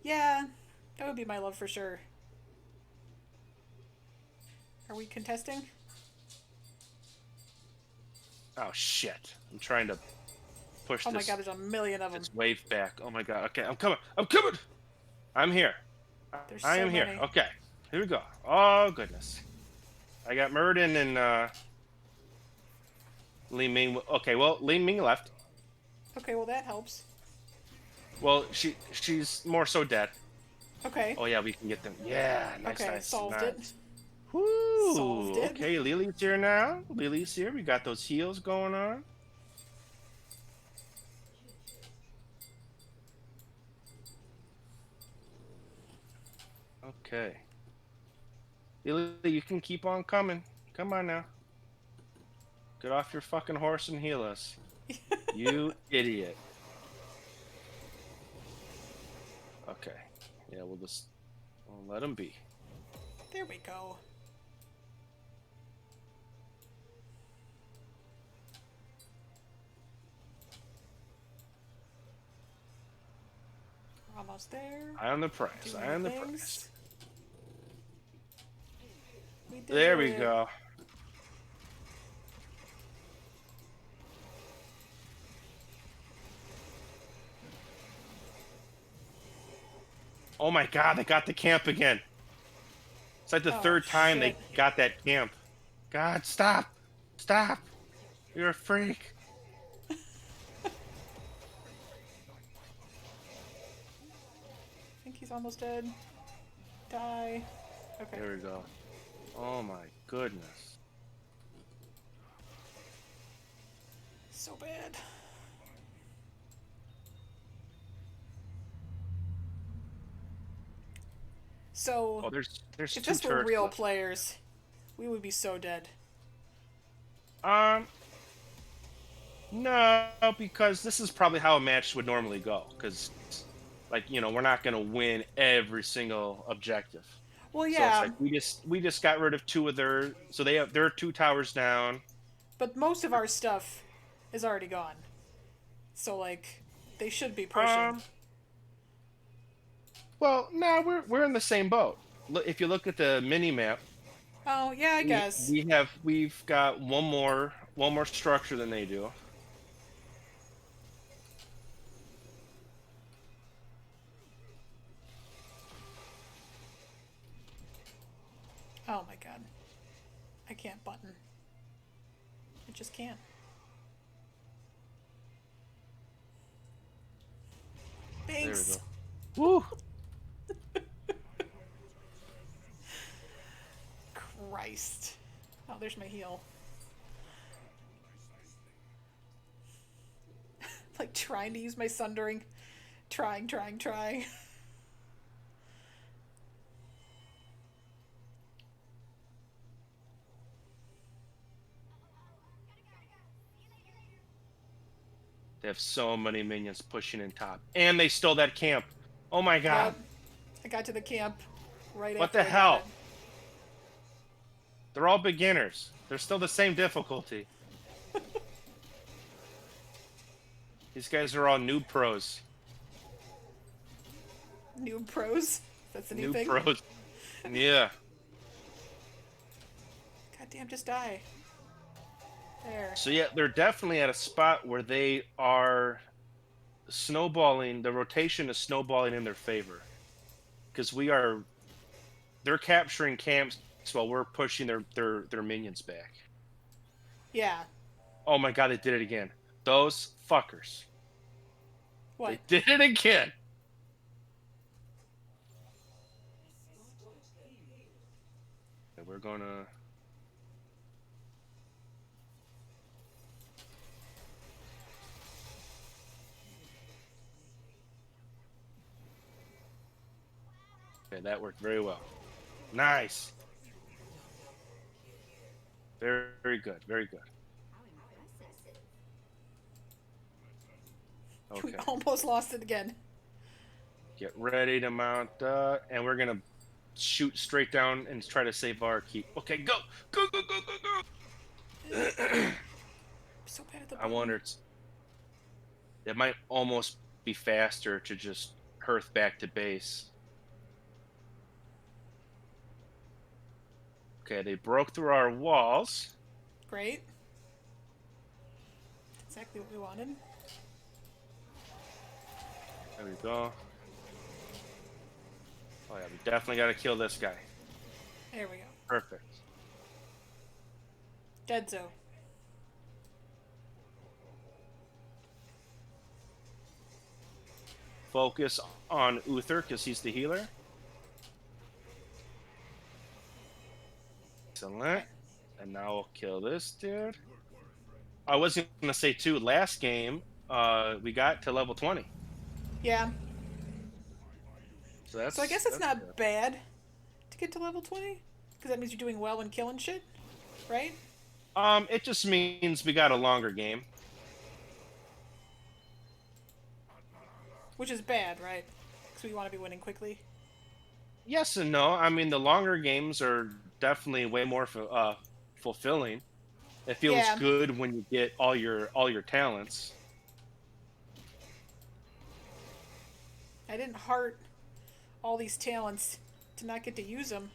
Yeah, that would be my love for sure. Are we contesting? Oh shit! I'm trying to push Oh my this god, there's a million of them. this wave back. Oh my god. Okay, I'm coming. I'm coming. I'm here. There's I so am here. many. Okay, here we go. Oh goodness. I got Murden and Li Ming. Okay, well Li Ming left. Okay, well that helps. Well, she's more so dead. Okay. Oh yeah, we can get them. Yeah, nice, Okay, nice, solved nice. it. Woo! Solved it. Okay, Lily's here now. Lily's here. We got those heals going on. Okay. Lily, you can keep on coming. Come on now. Get off your fucking horse and heal us. You idiot. Okay. Yeah, we'll let him be. There we go. We're almost there. Eye on the prize. Doing Eye on the prize. things. We did There we it. go. Oh my god, they got the camp again. It's like the Oh, third time they shit. got that camp. God, stop. Stop. You're a freak. I think he's almost dead. Die. Okay. There we go. Oh my goodness. So bad. So, Oh, there's if two this were turrets real left. players, we would be so dead. No, because this is probably how a match would normally go. Because, like, we're not gonna win every single objective. Well, So it's yeah, like we just got rid of two of so there are two towers down. but most of our stuff is already gone. So, like, they should be pushing. Well, no, we're in the same boat. If you look at the mini map, Oh, yeah, I guess. we've got one more structure than they do. Oh my god. I can't button. I just can't. There we Thanks. go. Woo! Christ. Oh, there's my heal. Like trying to use my sundering. Trying. They have so many minions pushing in top, and they stole that camp. Oh my god! Yep. I got to the camp right What after the I got hell? it. They're all beginners. They're still the same difficulty. These guys are all noob pros. New pros. That's the new Noob thing. pros. Yeah. Goddamn, just die. There. So yeah, they're definitely at a spot where they are snowballing. The rotation is snowballing in their favor, because they're capturing camps while we're pushing their minions back. Yeah. Oh my god, they did it again. Those fuckers. What? They did it again. And we're gonna. Okay, that worked very well. Nice. Very, very good. Very good. We Okay. almost lost it again. Get ready to mount, and we're gonna shoot straight down and try to save our keep. Okay, go, go, go, go, go, go. I'm so bad at the I button. wonder it might almost be faster to just hearth back to base. Okay, they broke through our walls. Great. Exactly what we wanted. There we go. Oh yeah, we definitely gotta kill this guy. There we go. Perfect. Dead zone. Focus on Uther because he's the healer. Excellent. And now we'll kill this dude. I was gonna say too, last game, we got to level 20. Yeah. So that's So I guess it's that's not good. bad to get to level 20. Because that means you're doing well when killing shit, right? It just means we got a longer game. Which is bad, right? Because we want to be winning quickly. Yes and no. I mean, the longer games are definitely way more fulfilling. It feels Yeah, good when you get all your talents. I didn't heart all these talents to not get to use them.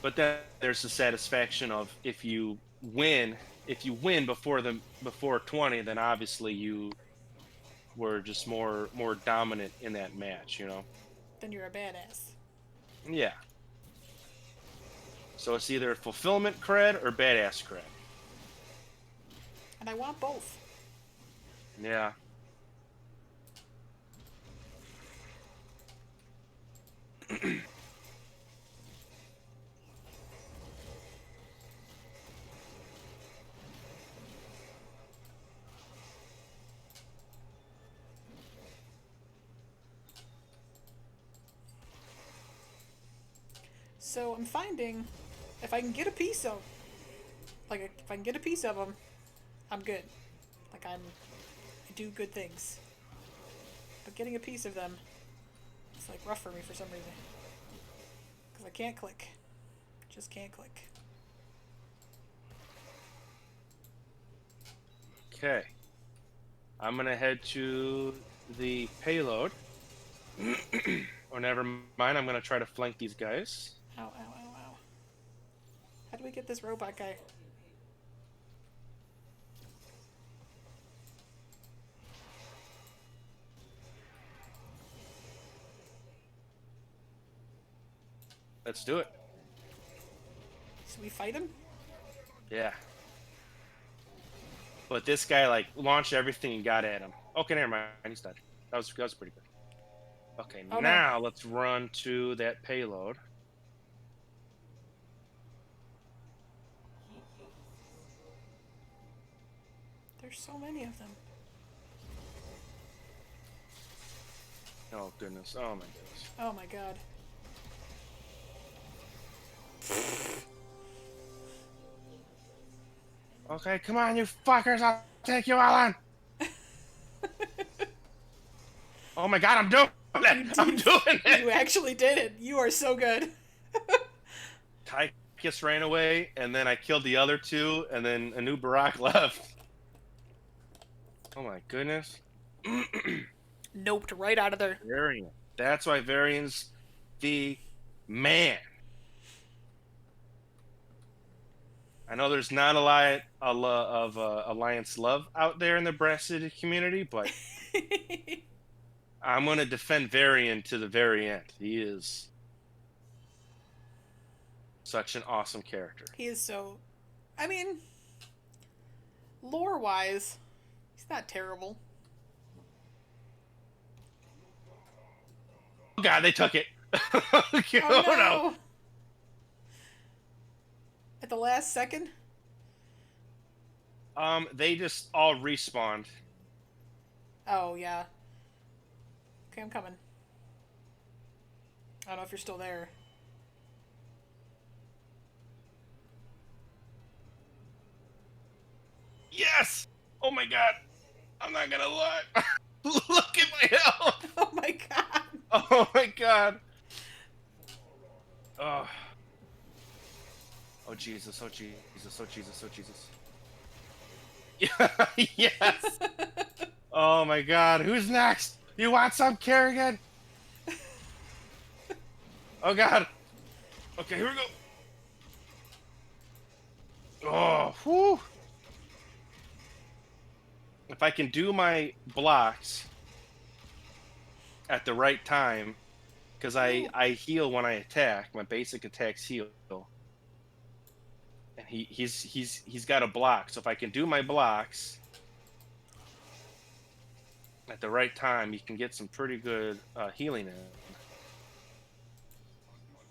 But then there's the satisfaction of if you win before 20, then obviously you were just more dominant in that match, you know. Then you're a badass. Yeah. So it's either fulfillment cred or badass cred. And I want both. Yeah. So I'm finding if I can get a piece of, like, if I can get a piece of them, I'm good. Like I do good things. But getting a piece of them, it's like rough for me for some reason. Because I can't click. Just can't click. Okay. I'm gonna head to the payload. Or never mind, I'm gonna try to flank these guys. Ow, ow, ow, ow. How do we get this robot guy? Let's do it. So we fight him? Yeah. But this guy like launched everything and got at him. Okay, never mind. He's dead. That was pretty good. Okay, Oh, no. now let's run to that payload. There's so many of them. Oh goodness. Oh my goodness. Oh my god. Okay, come on, you fuckers! I'll take you all on. Oh my god, I'm doing it! I'm doing it! You actually did it. You are so good. Tychus ran away, and then I killed the other two, and then a new Barack left. Oh my goodness. Noped right out of there. Varian. That's why Varian's the man. I know there's not a lot of Alliance love out there in the Brass City community, but I'm going to defend Varian to the very end. He is such an awesome character. He is so... I mean, lore-wise, he's not terrible. Oh god, they took it. Oh no! At the last second? They just all respawned. Oh, yeah. Okay, I'm coming. I don't know if you're still there. Yes! Oh my god. I'm not gonna lie. Look at my health! Oh my god! Oh my god. Oh. Oh Jesus, oh Jesus, oh Jesus, oh Jesus. Yes! Oh my god, who's next? You want some, Kerrigan? Oh god. Okay, here we go. Oh, whew. If I can do my blocks at the right time, because I heal when I attack, my basic attacks heal. And he's got a block, so if I can do my blocks at the right time, you can get some pretty good healing in.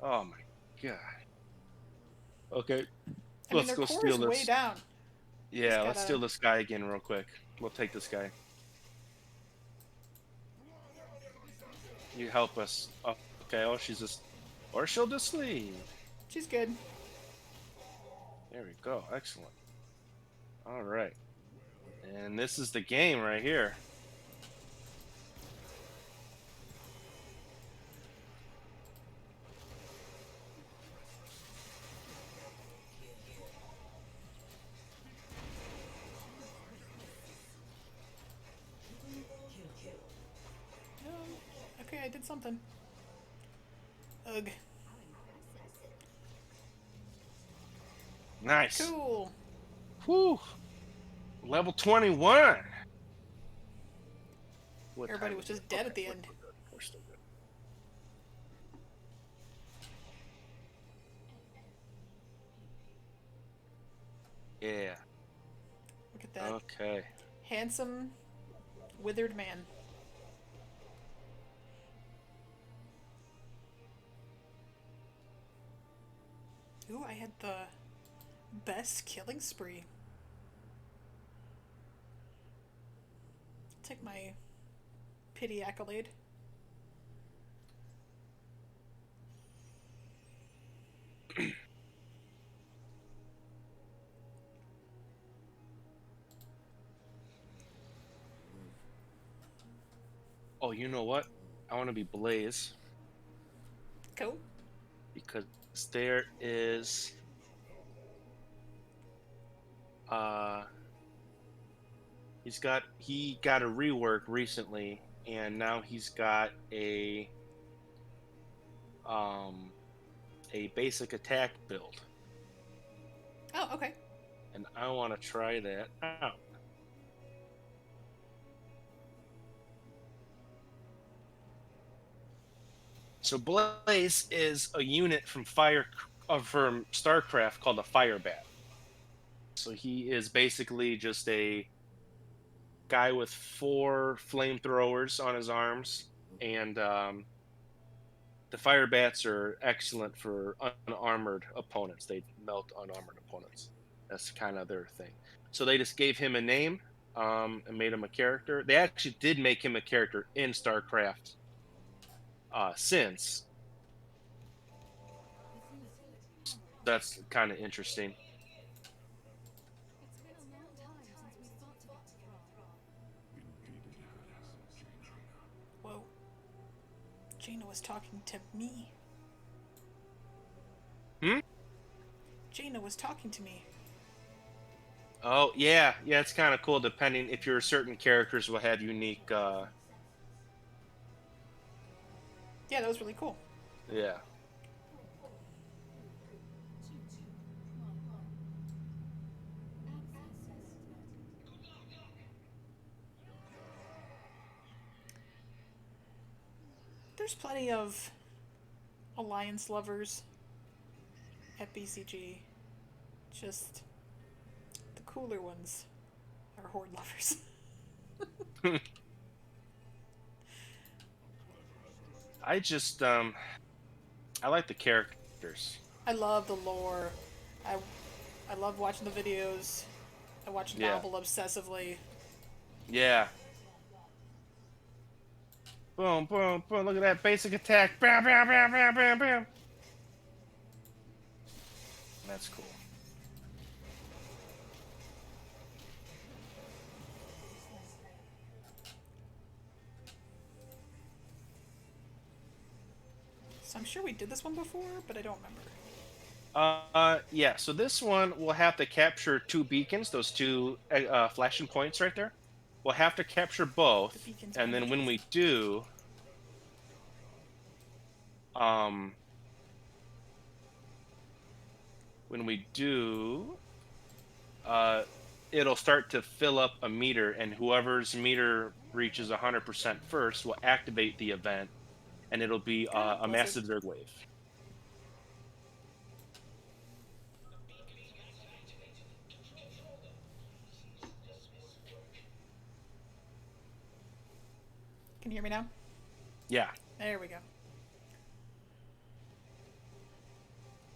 Oh my god. Okay, I mean, their core is way down. Yeah, Just let's gotta. steal this guy again real quick. We'll take this guy. You help us. Oh, okay, oh, she's just... Or she'll just leave. She's good. There we go. Excellent. All right. And this is the game right here. No. Okay, I did something. Ugh. Nice. Cool. Whew. Level 21. What Everybody time was is it? just dead Okay, at the we're end. good. We're still good. Yeah. Look at that. Okay. Handsome, withered man. Ooh, I had the best killing spree. Take my pity accolade. Oh, you know what? I want to be Blaze Cool. because there is uh he got a rework recently, and now he's got um a basic attack build, Oh, okay. and I want to try that out. So Blaze is a unit from StarCraft called a Fire Bat. So he is basically just a guy with 4 flamethrowers on his arms, and the fire bats are excellent for unarmored opponents. They melt unarmored opponents. That's kind of their thing. So they just gave him a name, and made him a character. They actually did make him a character in StarCraft since. That's kind of interesting. Whoa. Jaina was talking to me. Hmm? Jaina was talking to me. Oh yeah, yeah. It's kind of cool. Depending if your certain characters will have unique. Yeah, that was really cool. Yeah. There's plenty of Alliance lovers at BCG. Just the cooler ones are Horde lovers. I just I like the characters. I love the lore. I I love watching the videos. I watch Yeah. Novel obsessively. Yeah. Boom, boom, boom. Look at that basic attack. Bam, bam, bam, bam, bam, bam. That's cool. So I'm sure we did this one before, but I don't remember. Yeah. So this one we'll have to capture 2 beacons, those 2 flashing points right there. We'll have to capture The both, beacons and then when bandages. we do, um, when we do, uh, it'll start to fill up a meter, and whoever's meter reaches 100% first will activate the event, and it'll be God a bless it. massive Zerg wave. Can you hear me now? Yeah. There we go.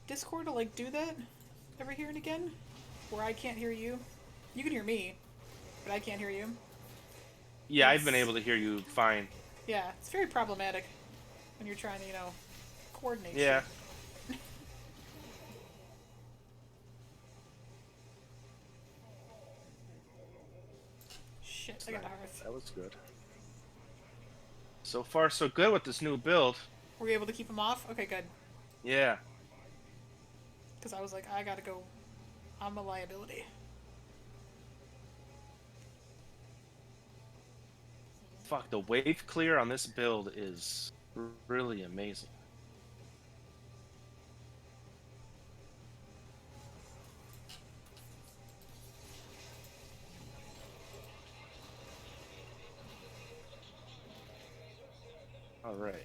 Discord will like do that every here and again, where I can't hear you. You can hear me, but I can't hear you. Yeah, I've been It's, able to hear you fine. yeah, it's very problematic when you're trying to, coordinate Yeah, shit. Shit, it's I got nice. a hearth. That was good. So far, so good with this new build. Were we able to keep him off? Okay, good. Yeah. Because I was like, I gotta go. I'm a liability. Fuck, the wave clear on this build is really amazing. All right.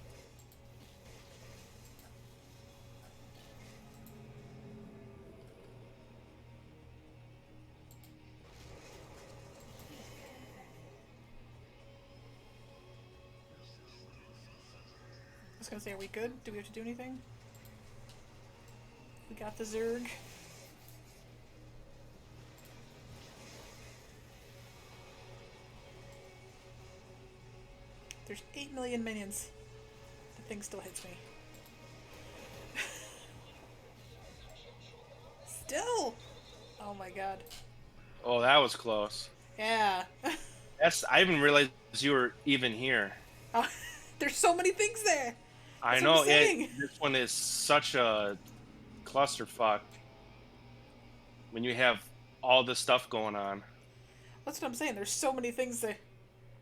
I was gonna say, are we good? Do we have to do anything? We got the Zerg. There's 8 million minions. The thing still hits me. Still! Oh my god. Oh, that was close. Yeah. I didn't realize you were even here. Oh, there's so many things there. I That's what I'm know saying. this one is such a clusterfuck when you have all this stuff going on. That's what I'm saying. There's so many things that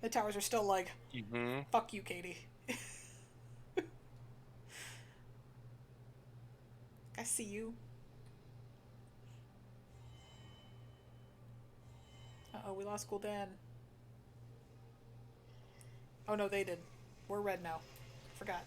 the towers are still like, Hmm. fuck you, Katie. I see you. Uh-oh, we lost Gul'dan. Oh no, they did. We're red now. Forgot.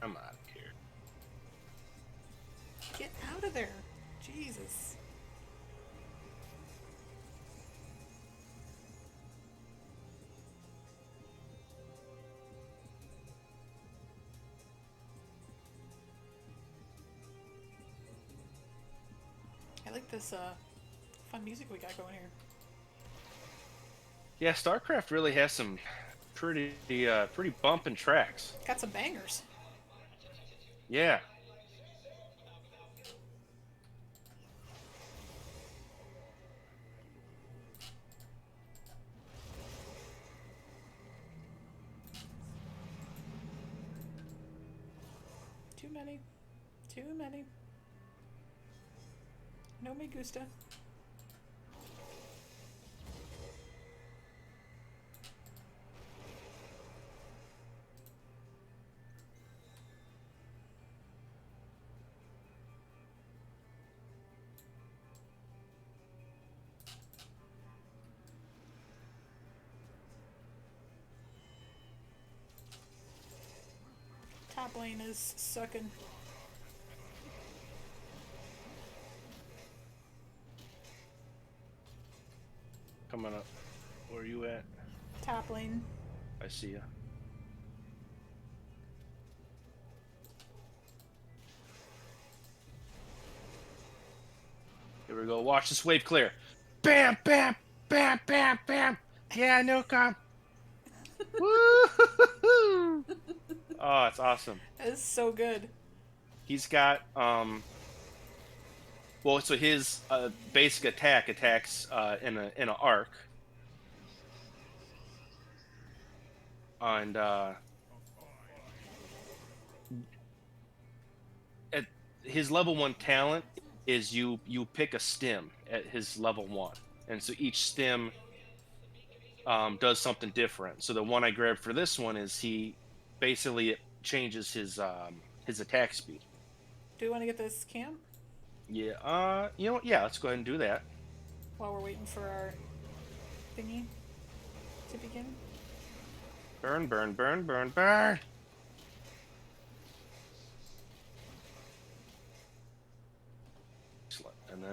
I'm out of here. Get out of there. Jesus. I like this fun music we got going here. Yeah, StarCraft really has some pretty bumping tracks. Got some bangers. Yeah. Too many. Too many. No me gusta. Top lane is sucking. Coming up. Where are you at? Top lane. I see ya. Here we go. Watch this wave clear. Bam, bam, bam, bam, bam. Yeah, no com. Woo! Oh, it's awesome. That is so good. He's got well, so his basic attack attacks in an arc, and at his level 1 talent is you pick a stem at his level 1, and so each stem does something different. So the one I grabbed for this one is he basically changes his attack speed. Do we want to get this camp Yeah. You know what? Yeah, let's go ahead and do that. while we're waiting for our thingy to begin? Burn, burn, burn, burn, burn.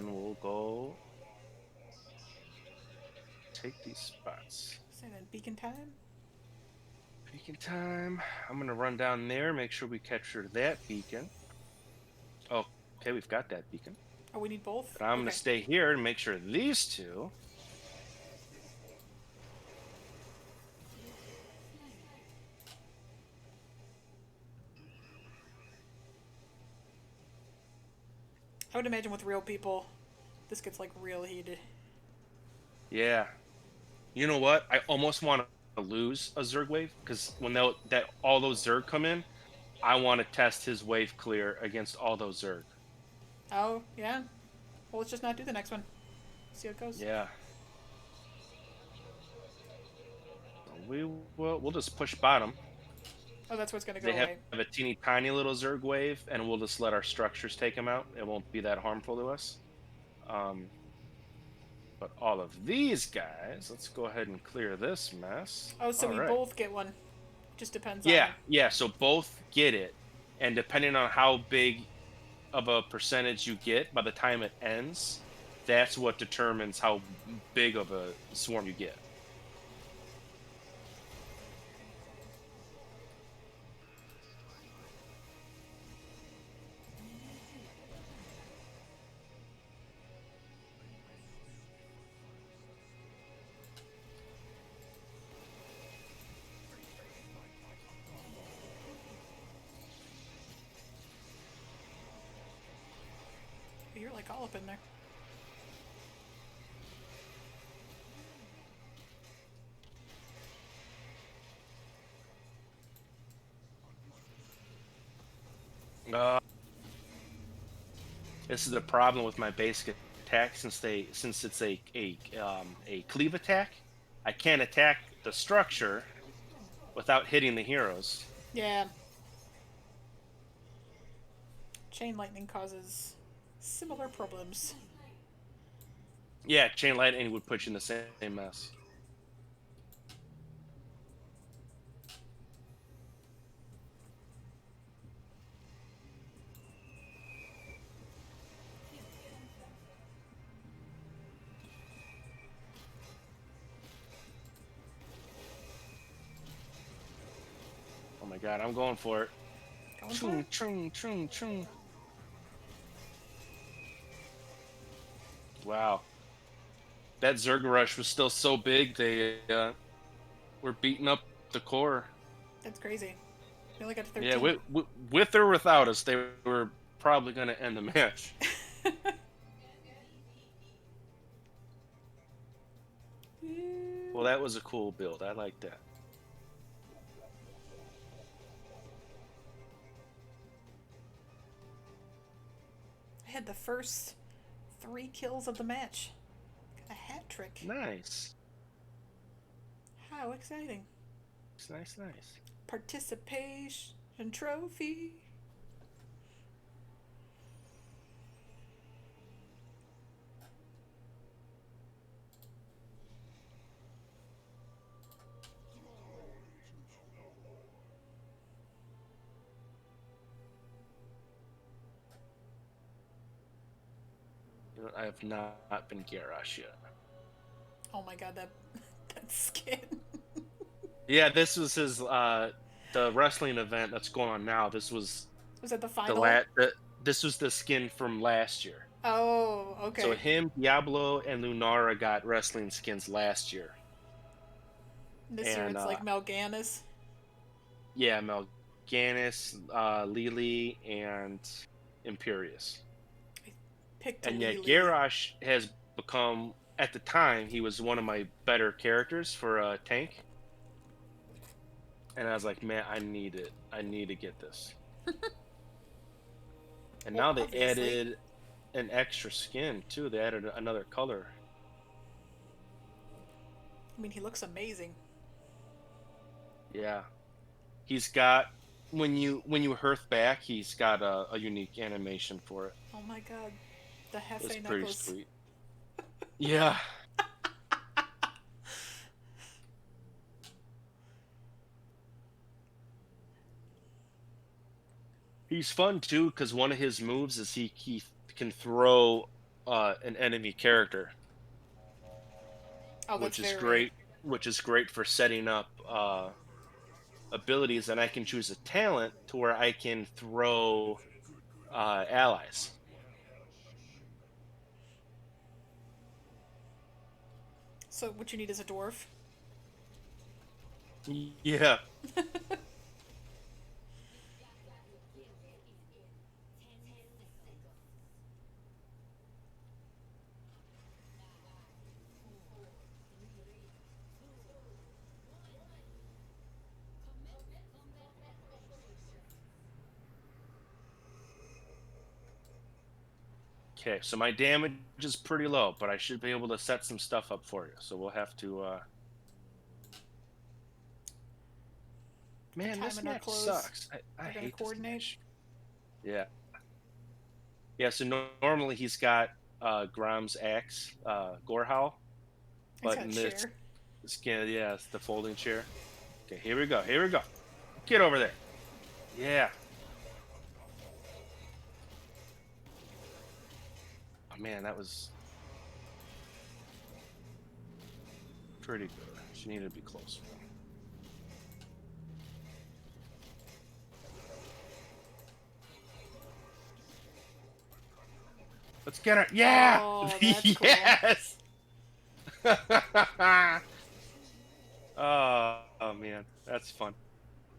then we'll go take these spots. Say that beacon time. Beacon time. I'm gonna run down there, make sure we capture that beacon. Oh, okay, we've got that beacon. Oh, we need both? But I'm gonna Okay. stay here and make sure these two. I would imagine with real people, this gets like real heated. Yeah. You know what? I almost want to lose a Zerg wave because when that all those Zerg come in, I want to test his wave clear against all those Zerg. Oh, yeah? Well, let's just not do the next one. See how it goes. Yeah. We'll just push bottom. Oh, that's what's gonna go They have away. a teeny tiny little Zerg wave, and we'll just let our structures take them out. It won't be that harmful to us. Um, but all of these guys, let's go ahead and clear this mess. Oh, so All we right. both get one. Just depends on. Yeah. So both get it, and depending on how big of a percentage you get by the time it ends, that's what determines how big of a swarm you get. You're like all up in there. Uh, this is the problem with my basic attack since it's a cleave attack. I can't attack the structure without hitting the heroes. Yeah. Chain lightning causes similar problems. Yeah, chain lightning would put you in the same mess. Oh my god, I'm going for it. Going for Chung, it? chung, chung, chung. Wow. That Zerg rush was still so big, they were beating up the core. That's crazy. We only got to 13. Yeah, with or without us, they were probably going to end the match. Well, that was a cool build. I like that. I had the first 3 kills of the match. Got a hat trick. Nice. How exciting. It's nice. Participation trophy. You know, I have not been Garrosh yet. Oh my god, that skin. Yeah, this was his the wrestling event that's going on now. This was Was that the the final? this was the skin from last year. Oh, okay. So him, Diablo, and Lunara got wrestling skins last year. This year And it's like Mal'Ganis. yeah, Melganis, Lily, and Imperius. Picked And yeah, Lily. Garrosh has become, at the time, he was one of my better characters for a tank. And I was like, man, I need it. I need to get this. And Well, now they obviously. added an extra skin too. They added another color. I mean, he looks amazing. Yeah, he's got when you hearth back, he's got a unique animation for it. Oh my god. The It's Hefe pretty necklace. sweet. Yeah. He's fun too because one of his moves is he can throw an enemy character, Oh, that's which is very. great. Which is great for setting up abilities, and I can choose a talent to where I can throw allies. So what you need is a dwarf. Yeah. Okay, so my damage is pretty low, but I should be able to set some stuff up for you. So we'll have to. Man, this Timing our match clothes. sucks. I They're gonna hate this coordinate. match. Yeah. Yeah, so normally he's got Grom's axe, Gorehowl, He's but got a in this chair. skin, yeah, it's the folding chair. Okay, here we go. Here we go. Get over there. Yeah. Oh man, that was pretty good. She needed to be closer. Let's get her. Yeah. Oh, that's cool. Yes. Oh man, that's fun.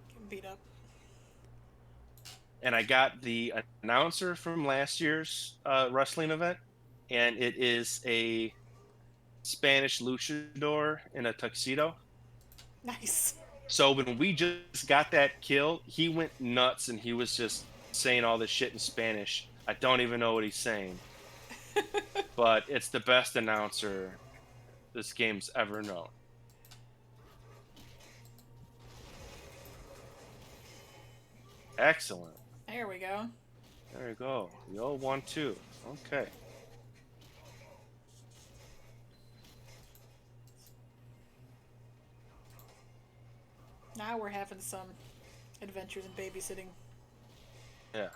Getting beat up. And I got the announcer from last year's wrestling event, and it is a Spanish luchador in a tuxedo. Nice. So when we just got that kill, he went nuts and he was just saying all this shit in Spanish. I don't even know what he's saying, but it's the best announcer this game's ever known. Excellent. There we go. There you go. Yo, 1-2. Okay. Now we're having some adventures in babysitting. Yeah.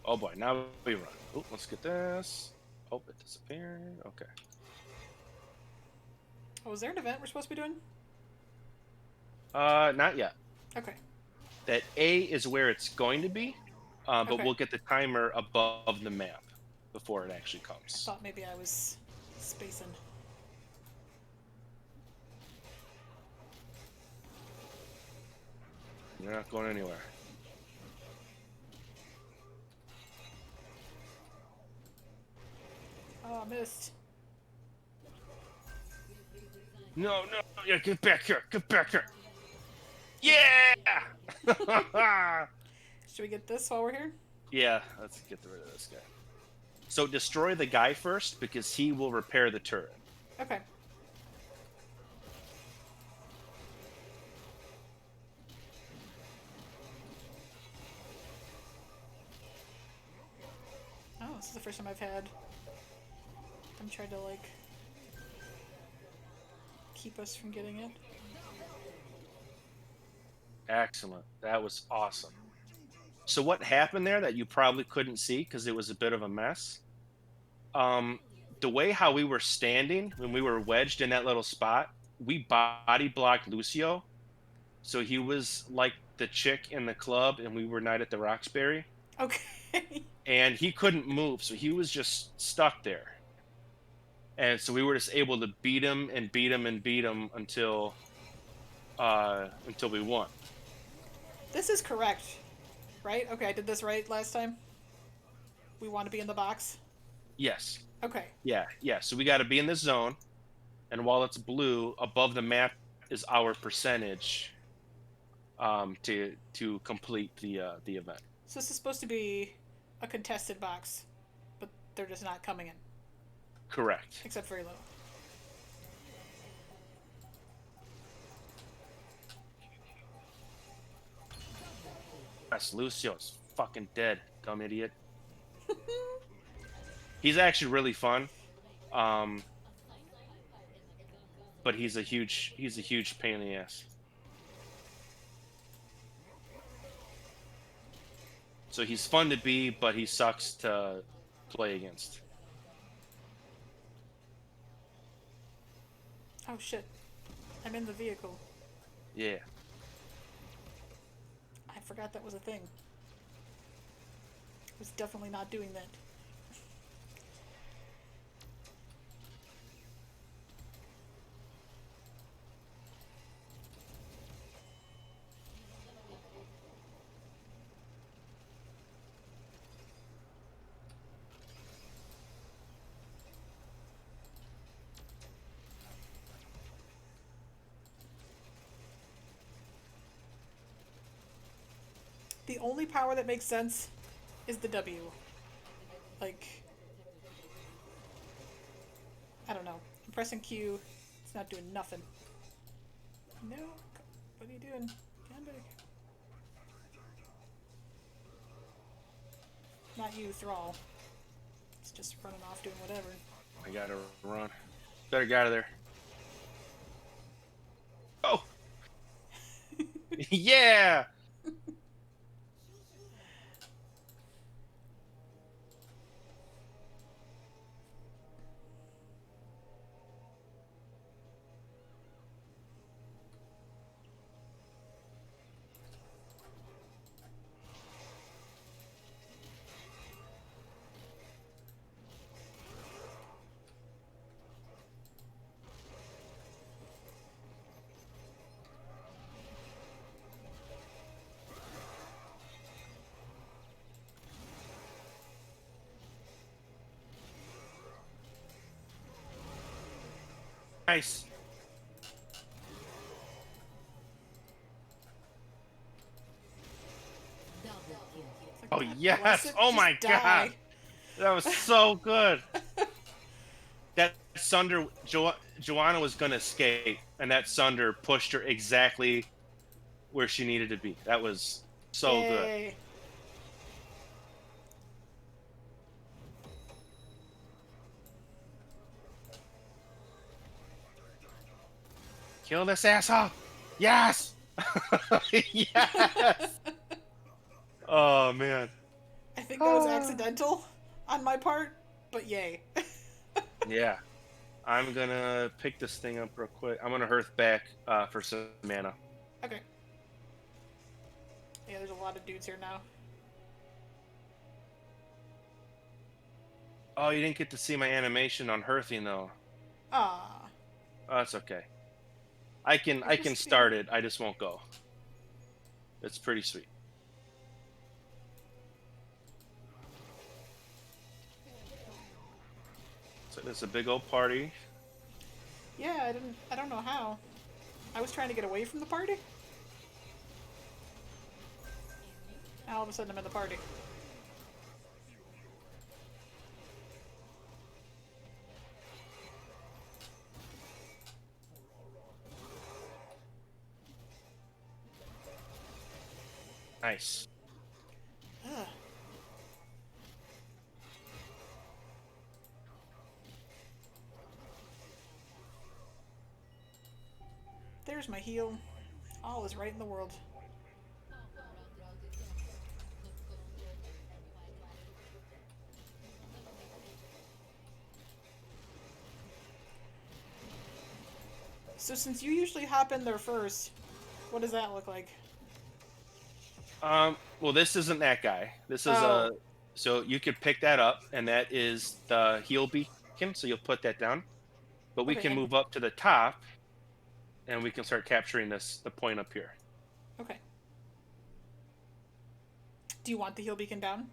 Oh boy, now we run. Oh, let's get this. Oh, it disappeared. Okay. Oh, is there an event we're supposed to be doing? Not yet. Okay. That A is where it's going to be, but Okay. we'll get the timer above the map before it actually I comes. thought maybe I was spacing. You're not going anywhere. Oh, I missed. No, no, yeah, get back here. Get back here. Yeah! Should we get this while we're here? Yeah, let's get rid of this guy. So destroy the guy first because he will repair the turret. Okay. Oh, this is the first time I've had them try to, like, keep us from getting it. Excellent. That was awesome. So what happened there that you probably couldn't see because it was a bit of a mess? The way how we were standing when we were wedged in that little spot, we body blocked Lucio. So he was like the chick in the club, and we were Night at the Roxbury, Okay. and he couldn't move, so he was just stuck there. And so we were just able to beat him and beat him and beat him until we won. This is correct, right? Okay, I did this right last time. We want to be in the box. Yes. Okay. Yeah. Yeah. So we got to be in the zone, and while it's blue, above the map is our percentage to complete the event. So this is supposed to be a contested box, but they're just not coming in, Correct. except very little. Yes, Lucio's fucking dead, dumb idiot. He's actually really fun, um, but he's a huge pain in the ass. So he's fun to be, but he sucks to play against. Oh shit. I'm in the vehicle. Yeah. I forgot that was a thing. I was definitely not doing that. The only power that makes sense is the W. Like, I don't know. I'm pressing Q. It's not doing nothing. No. What are you doing? Come back. Not you, Thrall. It's just running off doing whatever. I gotta run. Better get out of there. Oh! Yeah! Nice. Like, Oh, God yes! bless it, Oh just my die. god! That was so good! That Sunder, Joanna was gonna escape, and that Sunder pushed her exactly where she needed to be. That was so good. Yay. Kill this asshole! Yes! Yes! Oh man. I think that was accidental on my part, but yay. Yeah. I'm gonna pick this thing up real quick. I'm gonna hearth back for some mana. Okay. Yeah, there's a lot of dudes here now. Oh, you didn't get to see my animation on hearthing though. Ah. Oh, that's okay. I can start it. I just won't go. It's pretty sweet. So it's a big old party. Yeah, I don't know how. I was trying to get away from the party. Now all of a sudden I'm in the party. Nice. Ugh. There's my heal. All is right in the world. So since you usually hop in there first, what does that look like? Well, this isn't that guy. This is Oh. so you could pick that up, and that is the heal beacon. So you'll put that down, but we Okay, can and move up to the top, and we can start capturing the point up here. okay. Do you want the heal beacon down?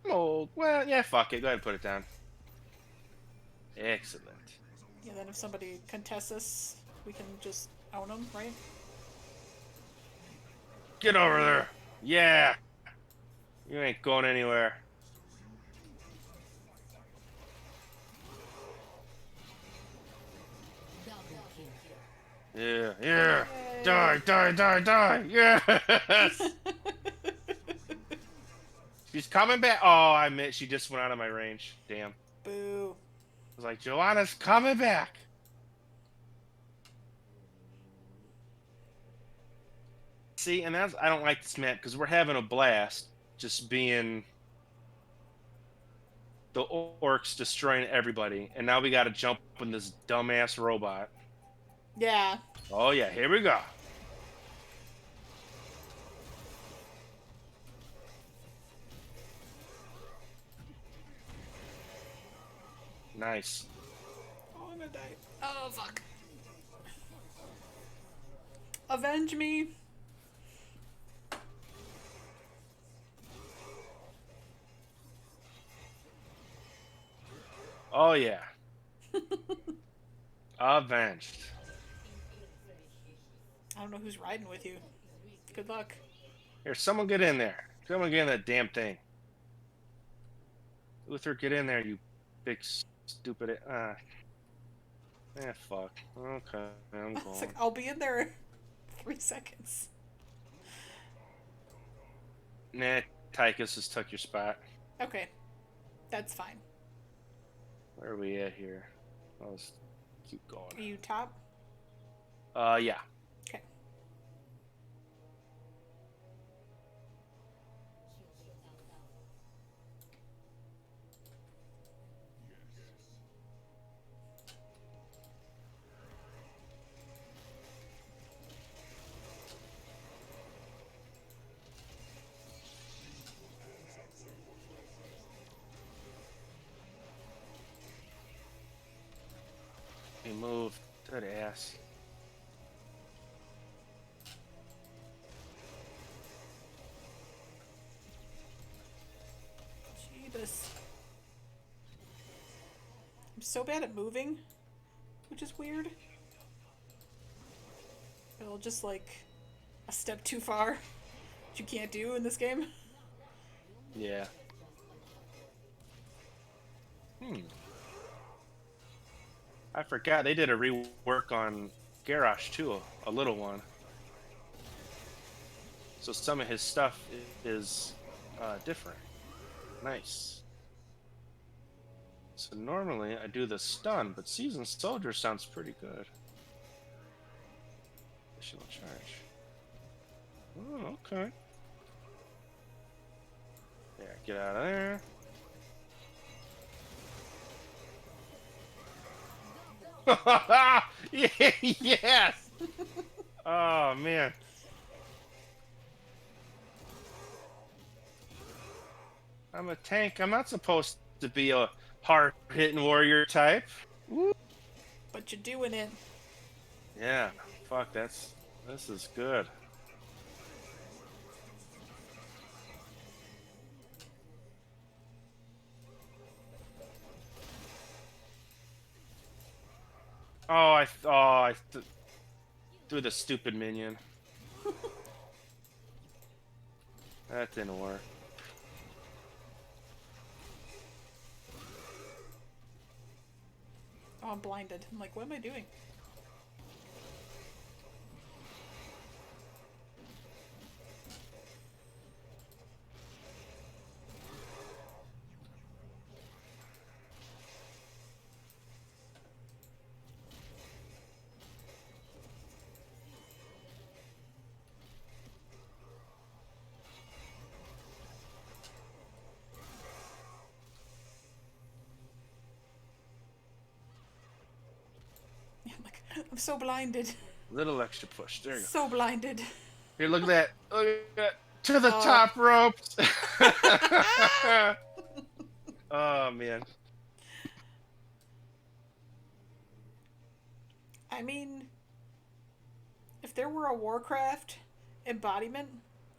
Oh well, yeah. Fuck it. Go ahead and put it down. Excellent. Yeah, then if somebody contests us, we can just own them, right? Get over there. Yeah. You ain't going anywhere. Yeah, yeah. Yay. Die, die, die, die. Yes. She's coming back. Oh, I missed. She just went out of my range. Damn. I Boo. was like, Joanna's coming back. See, and that's I don't like this map because we're having a blast, just being the orcs destroying everybody, and now we got to jump on this dumbass robot. Yeah. Oh yeah, here we go. Nice. Oh, I'm gonna die. Oh, fuck. Avenge me. Oh yeah. Avenged. I don't know who's riding with you. Good luck. Here, someone get in there. Someone get in that damn thing. Luther, get in there, you big stupid. Fuck. Okay, I'm It's like, going. I'll be in there in 3 seconds. Nah, Tychus has took your spot. Okay. That's fine. Where are we at here? Let's keep going. Are you top? Yeah. Okay. He moved. That ass. Jesus. I'm so bad at moving, which is weird. It'll just like a step too far, which you can't do in this game. Yeah. I forgot they did a rework on Garrosh too, a little one. So some of his stuff is different. Nice. So normally I do the stun, but Seasoned Soldier sounds pretty good. Additional charge. Oh, okay. Yeah, get out of there. Yes! Oh, man. I'm a tank. I'm not supposed to be a hard-hitting warrior type. Woo. But you're doing it. Yeah, fuck, this is good. I threw the stupid minion. That didn't work. Oh, I'm blinded. I'm like, what am I doing? I'm like, I'm so blinded. Little extra push. There you go. So blinded. Here, look at that. Look at that. To the top ropes. Oh, man. I mean, if there were a Warcraft embodiment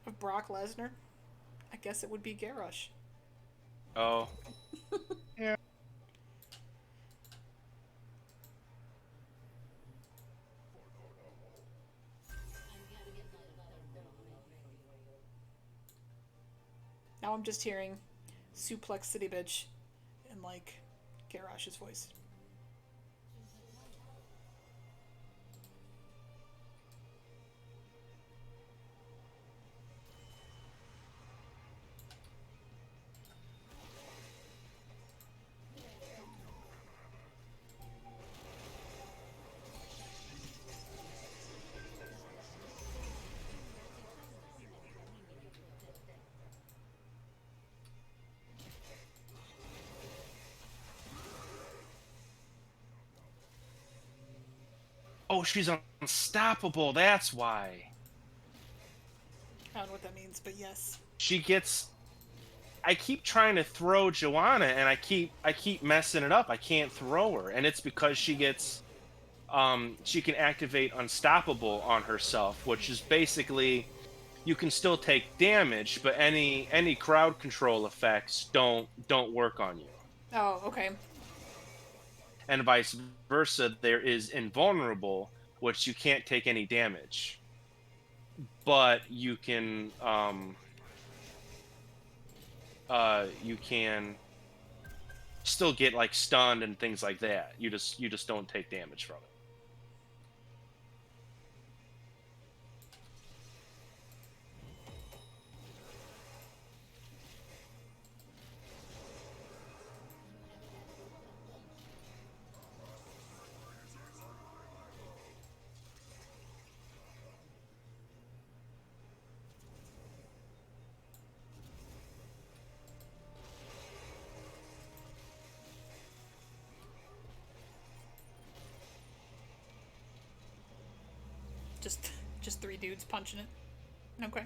of Brock Lesnar, I guess it would be Garrosh. Oh. Yeah. Now I'm just hearing Suplex City Bitch in like Garrosh's voice. Oh, she's unstoppable. That's why. I don't know what that means, but yes. She gets I keep trying to throw Joanna and I keep messing it up. I can't throw her. And it's because she gets she can activate unstoppable on herself, which is basically you can still take damage, but any crowd control effects don't work on you. Oh, okay. And vice versa, there is invulnerable, which you can't take any damage, but you can still get like stunned and things like that. You just don't take damage from it. Just just three dudes punching it. Okay.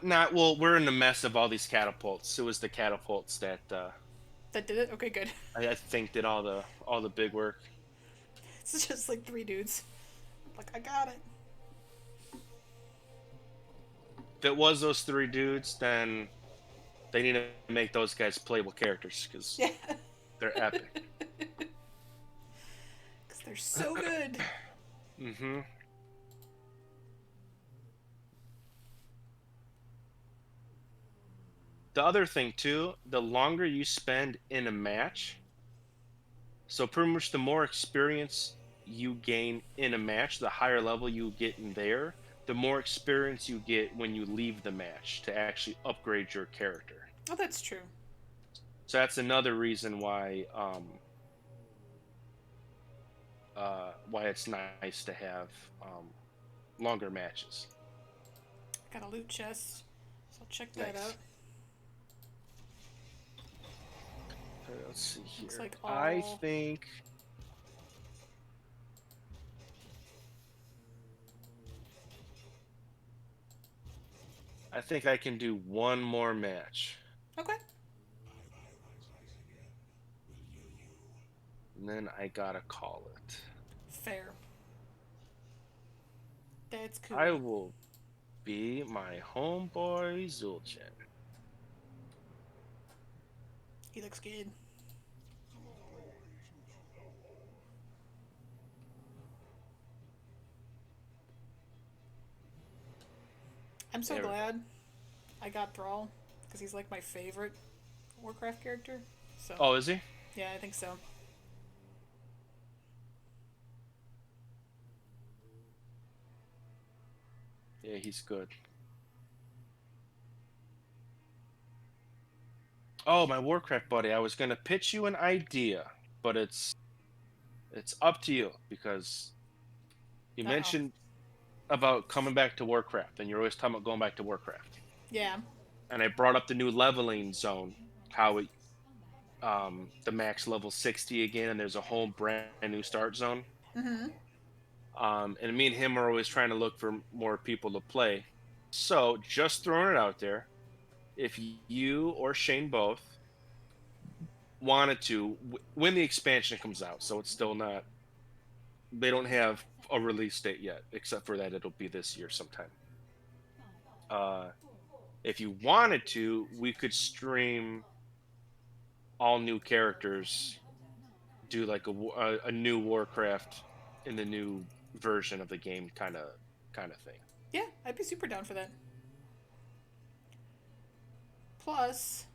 Not well. We're in the mess of all these catapults. It was the catapults that That did it? Okay, good. I think did all the big work. It's just like three dudes. Like, I got it. If it was those three dudes, then they need to make those guys playable characters because Yeah. they're epic. Because they're so good. Mm-hmm. The other thing too, the longer you spend in a match, so pretty much the more experience you gain in a match, the higher level you get in there, the more experience you get when you leave the match to actually upgrade your character. Oh, that's true. So that's another reason why it's nice to have longer matches. Got a loot chest. So I'll check that out. Nice. Let's see Looks here. like I all. think I can do one more match, Okay. and then I gotta call it. Fair. That's cool. I will be my homeboy Zulchin. He looks good. I'm so There we go. glad I got Thrall because he's like my favorite Warcraft character. So Oh, is he? yeah, I think so. Yeah, he's good. Oh, my Warcraft buddy, I was gonna pitch you an idea, but it's up to you because you Uh oh. mentioned about coming back to Warcraft, and you're always talking about going back to Warcraft. Yeah. And I brought up the new leveling zone, how it the max level 60 again, and there's a whole brand new start zone. Mm-hmm. And me and him are always trying to look for more people to play. So just throwing it out there, if you or Shane both wanted to, when the expansion comes out, so it's still not, they don't have a release date yet, except for that it'll be this year sometime. Uh, if you wanted to, we could stream all new characters, do like a new Warcraft in the new version of the game, kind of thing. Yeah, I'd be super down for that. Plus,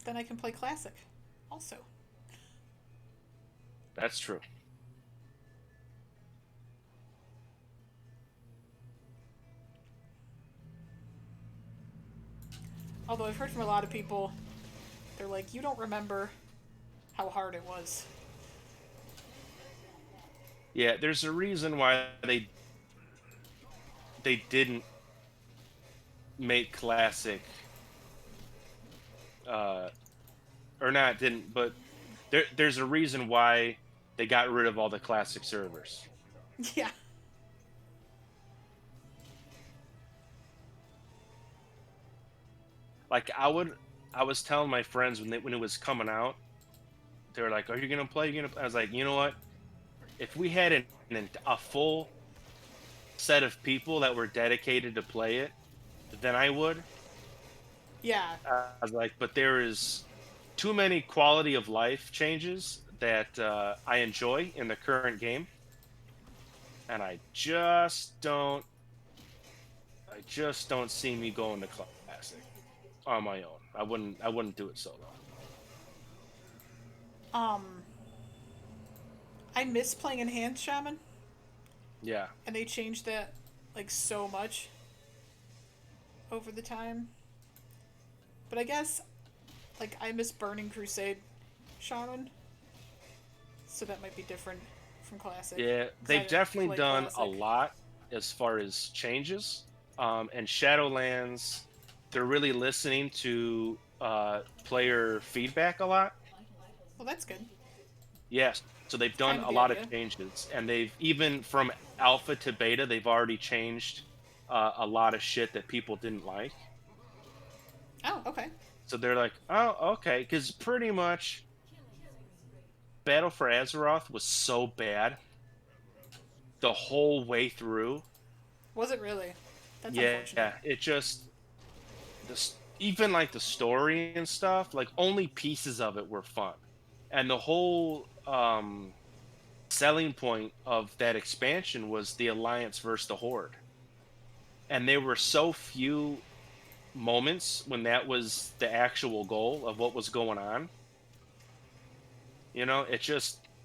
then I can play Classic also. That's true. Although I've heard from a lot of people, they're like, you don't remember how hard it was. Yeah, there's a reason why they didn't make classic uh or not didn't but there's a reason why they got rid of all the classic servers. Yeah. Like I was telling my friends when it was coming out, they were like, "Are you gonna play? You gonna?" I was like, "You know what? If we had a full set of people that were dedicated to play it, then I would." Yeah. I was like, "But there is too many quality of life changes that I enjoy in the current game, and I just don't see me going to classic on my own. I wouldn't do it solo." Um, I miss playing Enhanced Shaman, Yeah, and they changed that like so much over the time. But I guess like I miss Burning Crusade Shaman, so that might be different from Classic yeah, because I they've didn't definitely play done a Classic. lot as far as changes. And Shadowlands, they're really listening to player feedback a lot. Well, that's good. Yes, so they've It's done kind of a the lot of idea. changes, and they've even from alpha to beta, they've already changed a lot of shit that people didn't like. Oh, okay. So they're like, "Oh, okay," because pretty much Battle for Azeroth was so bad the whole way through. Was it really? That's unfortunate. Yeah, it just even like the story and stuff, like only pieces of it were fun, and the whole selling point of that expansion was the Alliance versus the Horde, and there were so few moments when that was the actual goal of what was going on.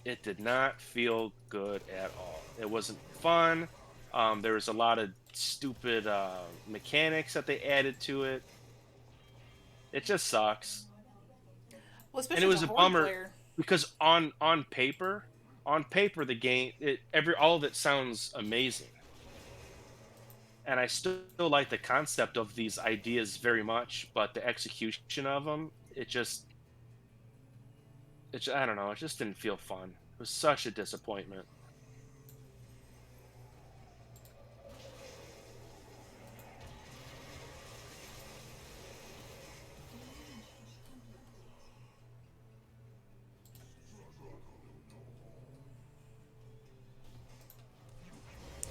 It did not feel good at all. It wasn't fun. There was a lot of stupid mechanics that they added to it. It just sucks. Well, And it especially as a was a horde bummer player. because on paper the game, all of it sounds amazing, and I still like the concept of these ideas very much, but the execution of them, I don't know, it just didn't feel fun. It was such a disappointment.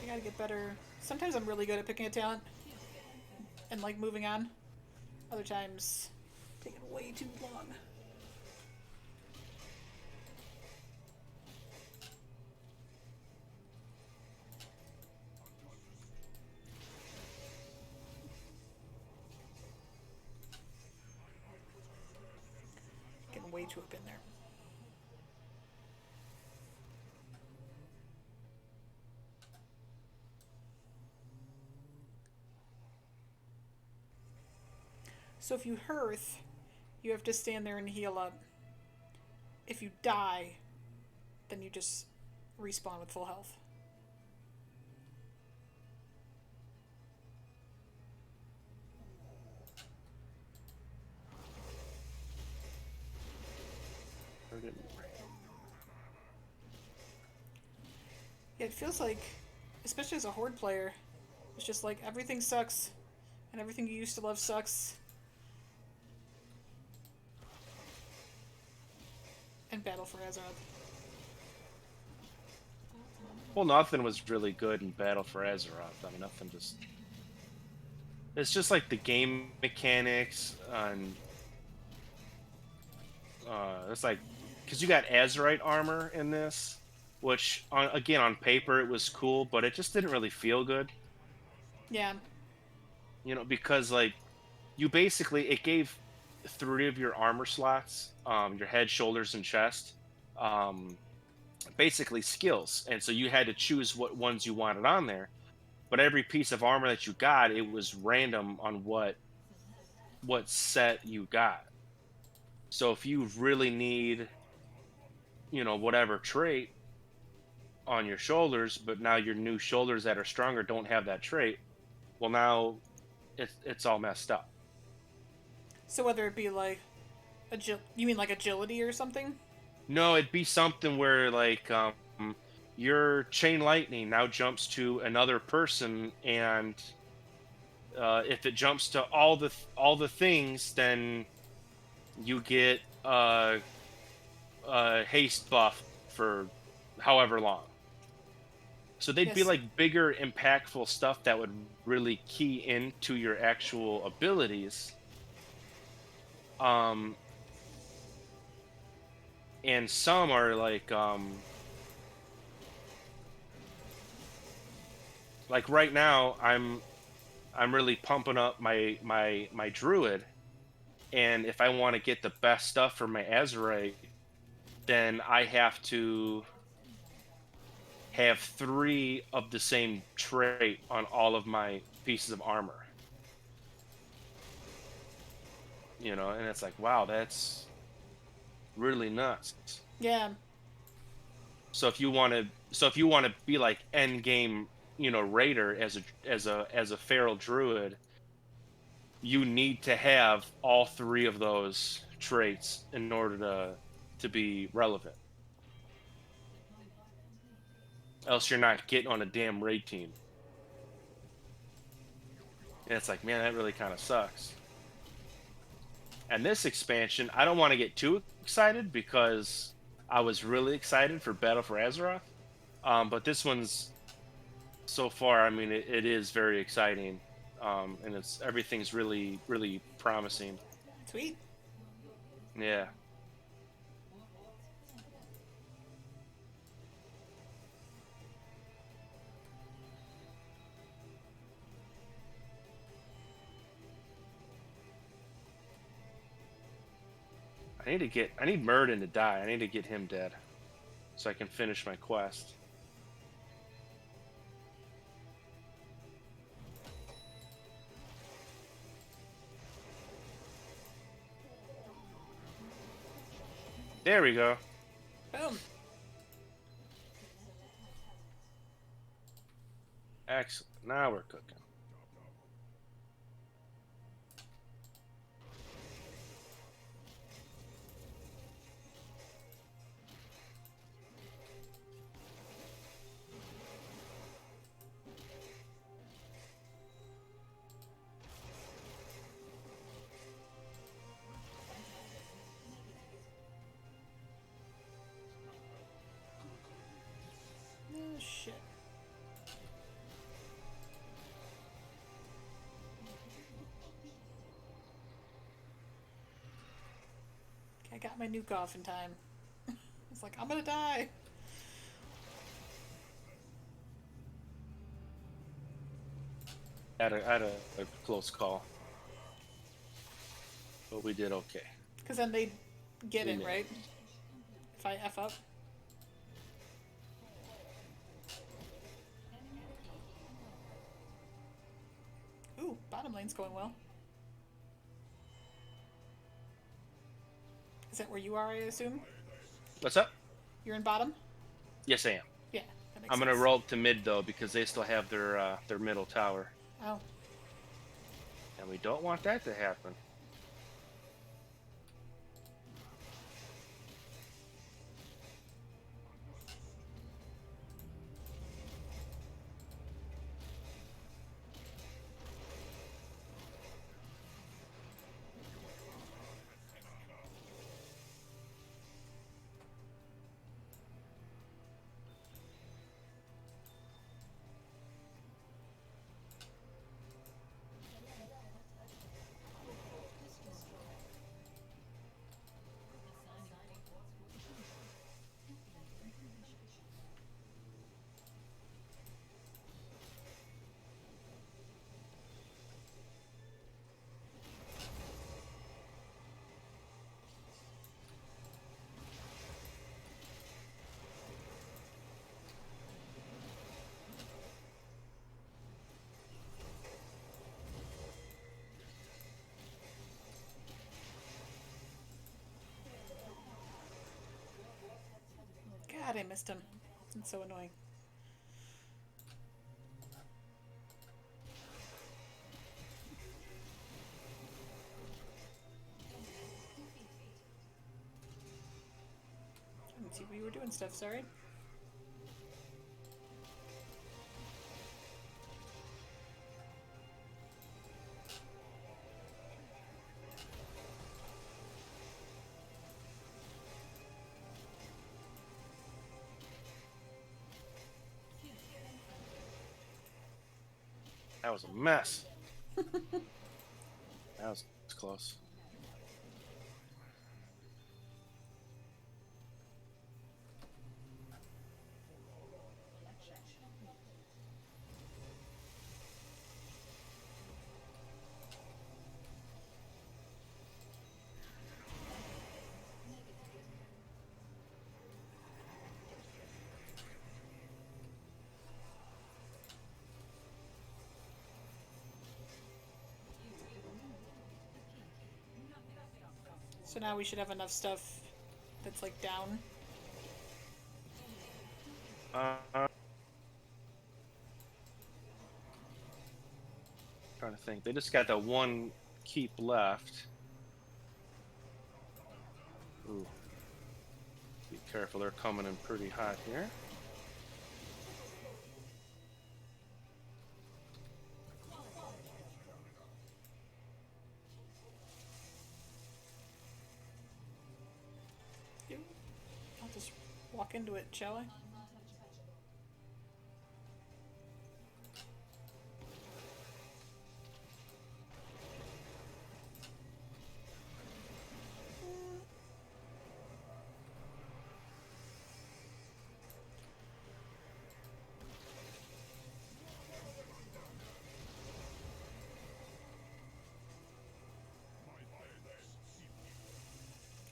I gotta get better. Sometimes I'm really good at picking a talent and like moving on. Other times, taking way too long. Getting way too up in there. So if you hearth, you have to stand there and heal up. If you die, then you just respawn with full health. Heard it. Yeah, it feels like, especially as a horde player, it's just like everything sucks, and everything you used to love sucks. And Battle for Azeroth. Well, nothing was really good in Battle for Azeroth. I mean, nothing just. It's just like the game mechanics, and it's like because you got Azerite armor in this, which again on paper it was cool, but it just didn't really feel good. Yeah. Because like you basically it gave three of your armor slots, your head, shoulders, and chest, um, basically skills, and so you had to choose what ones you wanted on there. But every piece of armor that you got, it was random on what set you got. So if you really need, whatever trait on your shoulders, but now your new shoulders that are stronger don't have that trait, well now it's all messed up. So whether it be like you mean like agility or something? No, it'd be something where like your chain lightning now jumps to another person, and if it jumps to all the things, then you get a haste buff for however long. So they'd be Yes. like bigger, impactful stuff that would really key into your actual abilities. Um, and some are like right now I'm really pumping up my druid, and if I want to get the best stuff for my Azerite, then I have to have three of the same trait on all of my pieces of armor. And it's like, wow, that's really nuts. Yeah. So if you want to be like end game, raider as a feral druid, you need to have all three of those traits in order to be relevant. Else you're not getting on a damn raid team. And it's like, man, that really kind of sucks. And this expansion, I don't want to get too excited because I was really excited for Battle for Azeroth. But this one's so far, I mean, it is very exciting, and everything's really, really promising. Sweet. Yeah, I need Murden to die. I need to get him dead so I can finish my quest. There we go. Boom. Excellent. Now we're cooking. Oh, shit. I got my nuke off in time. It's like, I'm gonna die. I had a close call, but we did okay. Because then they get We it, right? managed. If I F up. Ooh, bottom lane's going well. Is that where you are, I assume? What's up? You're in bottom? Yes, I am. Yeah, that makes I'm sense. gonna roll up to mid though because they still have their middle tower, Oh. and we don't want that to happen. God, I missed him. It's so annoying. I didn't see where you were doing stuff, sorry. That was a mess. That was close. So now we should have enough stuff that's like down. Uh, trying to think. They just got that one keep left. Ooh. Be careful, they're coming in pretty hot here. I'll just walk into it, shall I?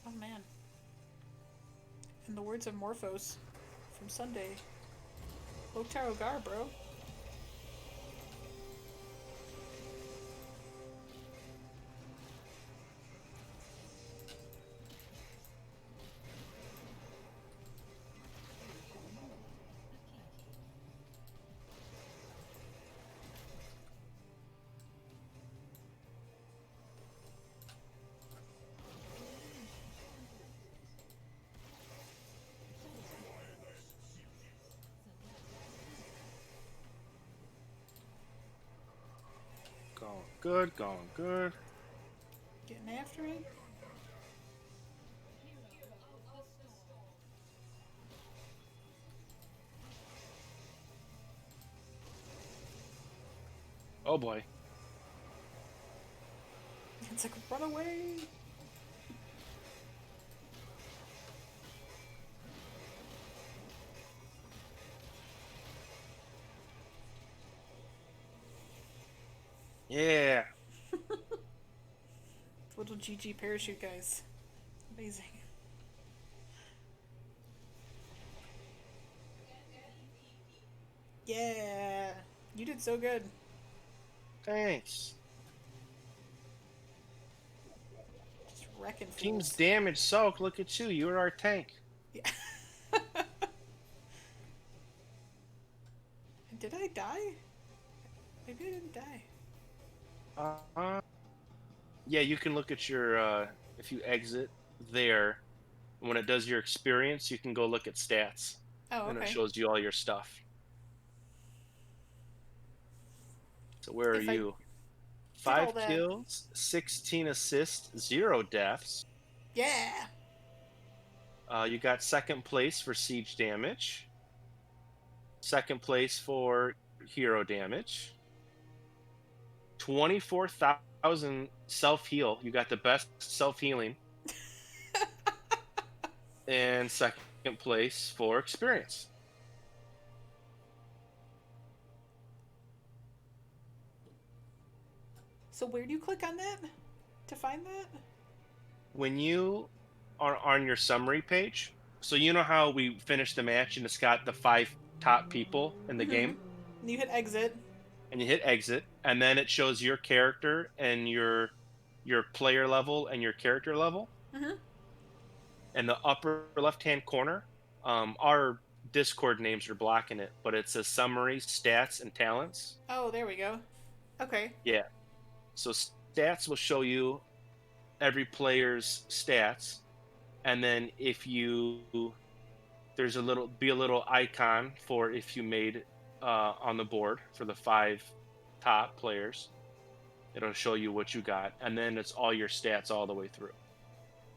Oh man. In the words of Morphos from Sunday, Loktar Ogar, bro. Going good, going good. Getting after it. Oh boy. It's like, run away! Yeah. Little GG parachute guys. Amazing. Yeah! You did so good. Thanks. Just wrecking Team's fools. damage soaked. Look at you. You're our tank. Yeah. Did I die? Maybe I didn't die. Yeah, you can look at your if you exit there, when it does your experience, you can go look at stats, Oh, and it okay. shows you all your stuff. So where are If I you? did all 5 that. kills, 16 assists, 0 deaths. Yeah! You got second place for siege damage, second place for hero damage, 24,000 self heal. You got the best self healing, and second place for experience. So where do you click on that to find that? When you are on your summary page, so you know how we finished the match and it's got the 5 top people in the Mm-hmm. game, And you hit exit. and you hit exit, and then it shows your character and your player level and your character level. Mm-hmm. In the upper left hand corner, our Discord names are blocking it, but it says summary, stats, and talents. Oh, there we go. Okay. Yeah. So stats will show you every player's stats, and then if you there's a little icon for if you made on the board for the 5 top players. It'll show you what you got, and then it's all your stats all the way through.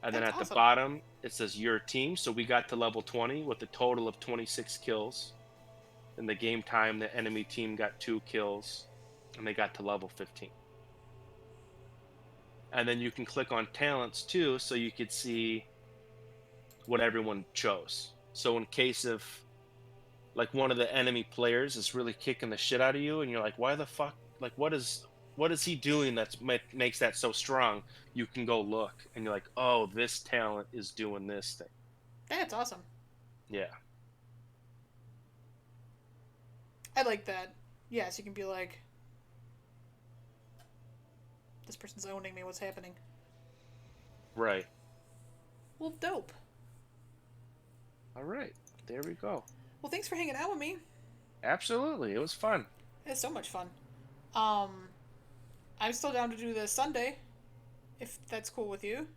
And then That's at the awesome. bottom, it says your team. So we got to level 20 with a total of 26 kills. In the game time, the enemy team got 2 kills. and they got to level 15. And then you can click on talents too, so you could see what everyone chose. So in case of like one of the enemy players is really kicking the shit out of you, and you're like, why the fuck? Like, what is he doing that's makes that so strong? You can go look, and you're like, oh, this talent is doing this thing. That's awesome. Yeah, I like that. Yes, you can be like, this person's owning me. What's happening? right. Well, dope. All right, there we go. Well, thanks for hanging out with me. Absolutely, it was fun. It's so much fun. Um, I'm still down to do this Sunday, if that's cool with you.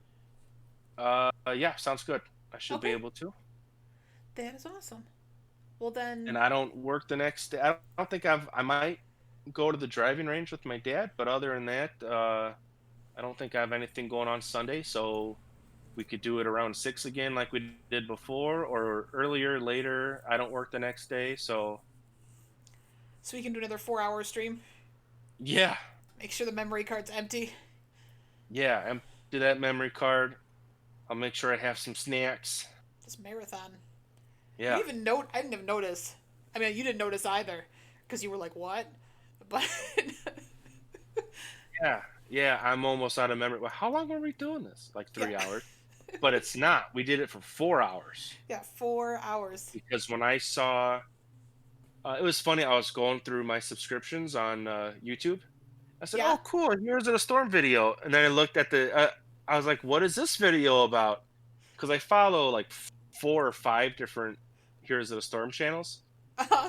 Yeah, sounds good. I should be Okay, able to. that is awesome. Well And then, I don't work the next day. I don't think I might go to the driving range with my dad, but other than that, I don't think I have anything going on Sunday. So we could do it around 6 again, like we did before, or earlier, later. I don't work the next day, so so we can do another 4 hour stream. yeah, Make sure the memory card's empty. yeah. Empty that memory card. I'll make sure I have some snacks. This marathon. You Yeah, even note. I didn't even notice. I mean, you didn't notice either, because you were like, "What?" But yeah, yeah. I'm almost out of memory. Well, how long were we doing this? Like yeah, 3 hours. But it's not. We did it for 4 hours yeah, 4 hours. because when I saw, it was funny. I was going through my subscriptions on YouTube. I said, Yeah. "Oh, cool! Here's a storm video." And then I looked at the. I was like, "What is this video about?" Because I follow like 4 or 5 different Heroes of the Storm channels,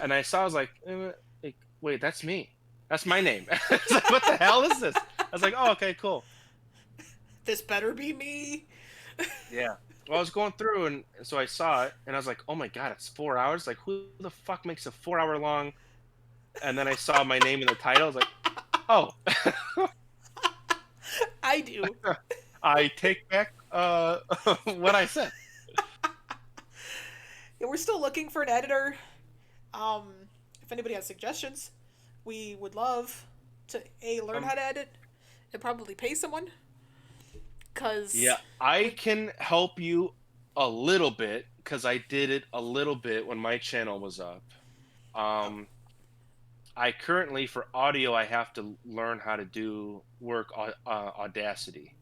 and I saw. I was like, wait, that's me. That's my name. I was like, what the hell is this? I was like, oh, okay, cool. This better be me. Yeah. Well, I was going through, and so I saw it, and I was like, oh my god, it's 4 hours. Like, who the fuck makes a 4 hour long? And then I saw my name in the title. I was like, oh, I do. I take back what I said. Yeah, we're still looking for an editor. Um, if anybody has suggestions, we would love to learn Um, how to edit and probably pay someone. Cause yeah, I we can help you a little bit because I did it a little bit when my channel was up. oh, Um, I currently, for audio, I have to learn how to do work Audacity.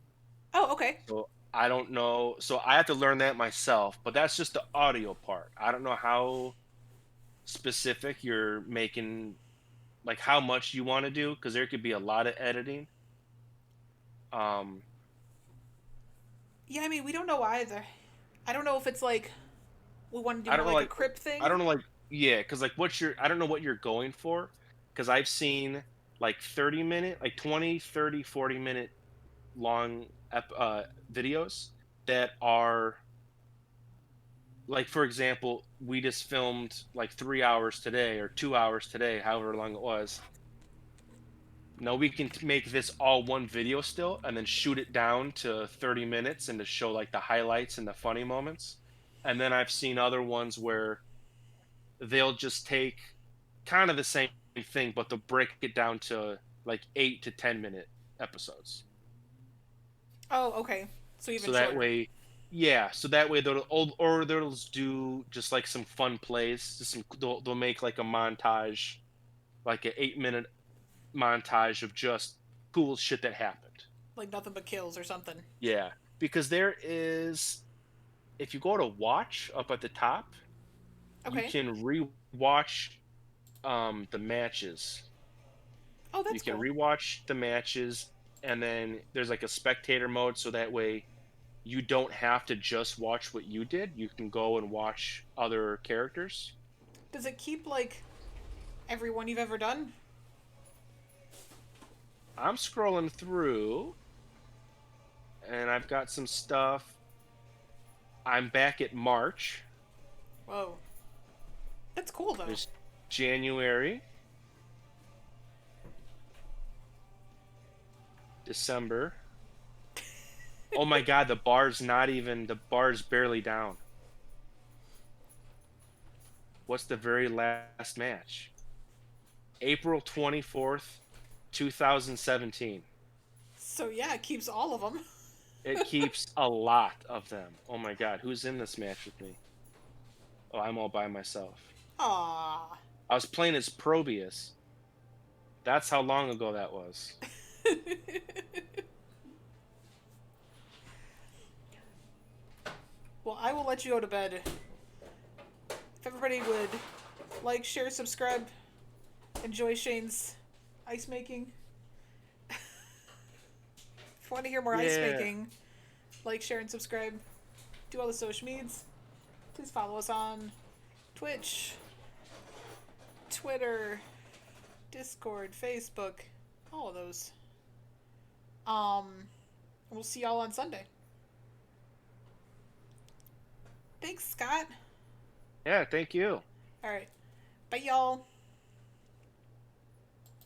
oh okay. So I don't know. So I have to learn that myself, but that's just the audio part. I don't know how specific you're making, like how much you want to do, because there could be a lot of editing. Um, Yeah, I mean we don't know either. I don't know if it's like we want to do I more don't know, like a like, crypt I thing. don't know, like, yeah, because like I don't know what you're going for, because I've seen like 30 minute, like 20, 30, 40 minute long videos that are like, for example, we just filmed like 3 hours today or 2 hours today, however long it was. No, we can make this all one video still and then shoot it down to 30 minutes and to show like the highlights and the funny moments. And then I've seen other ones where they'll just take kind of the same thing, but they'll break it down to like 8 to 10 minute episodes. Oh, okay. So even So that shorter. way, yeah. So that way they'll do just like some fun plays. Just they'll make like a montage, like an 8 minute montage of just cool shit that happened. Like nothing but kills or something. Yeah, because there is, if you go to watch up at the top, you Okay. can rewatch the matches. Oh, You that's can cool. rewatch the matches, and then there's like a spectator mode, so that way you don't have to just watch what you did. You can go and watch other characters. Does it keep like everyone you've ever done? I'm scrolling through, and I've got some stuff. I'm back at March. Whoa. That's cool though. There's January, December. Oh my god, the bar's barely down. What's the very last match? April 24th 2017. So yeah, it keeps all of them. It keeps a lot of them. Oh my god, who's in this match with me? Oh, I'm all by myself. Aww. I was playing as Probius. That's how long ago that was. Well, I will let you go to bed. If everybody would like, share, subscribe, enjoy Shane's ice making. If you want to hear more ice Yeah. making, like, share, and subscribe. Do all the social medias. Please follow us on Twitch, Twitter, Discord, Facebook, all of those. We'll see y'all on Sunday. Thanks, Scott. Yeah, thank you. All right. Bye, y'all.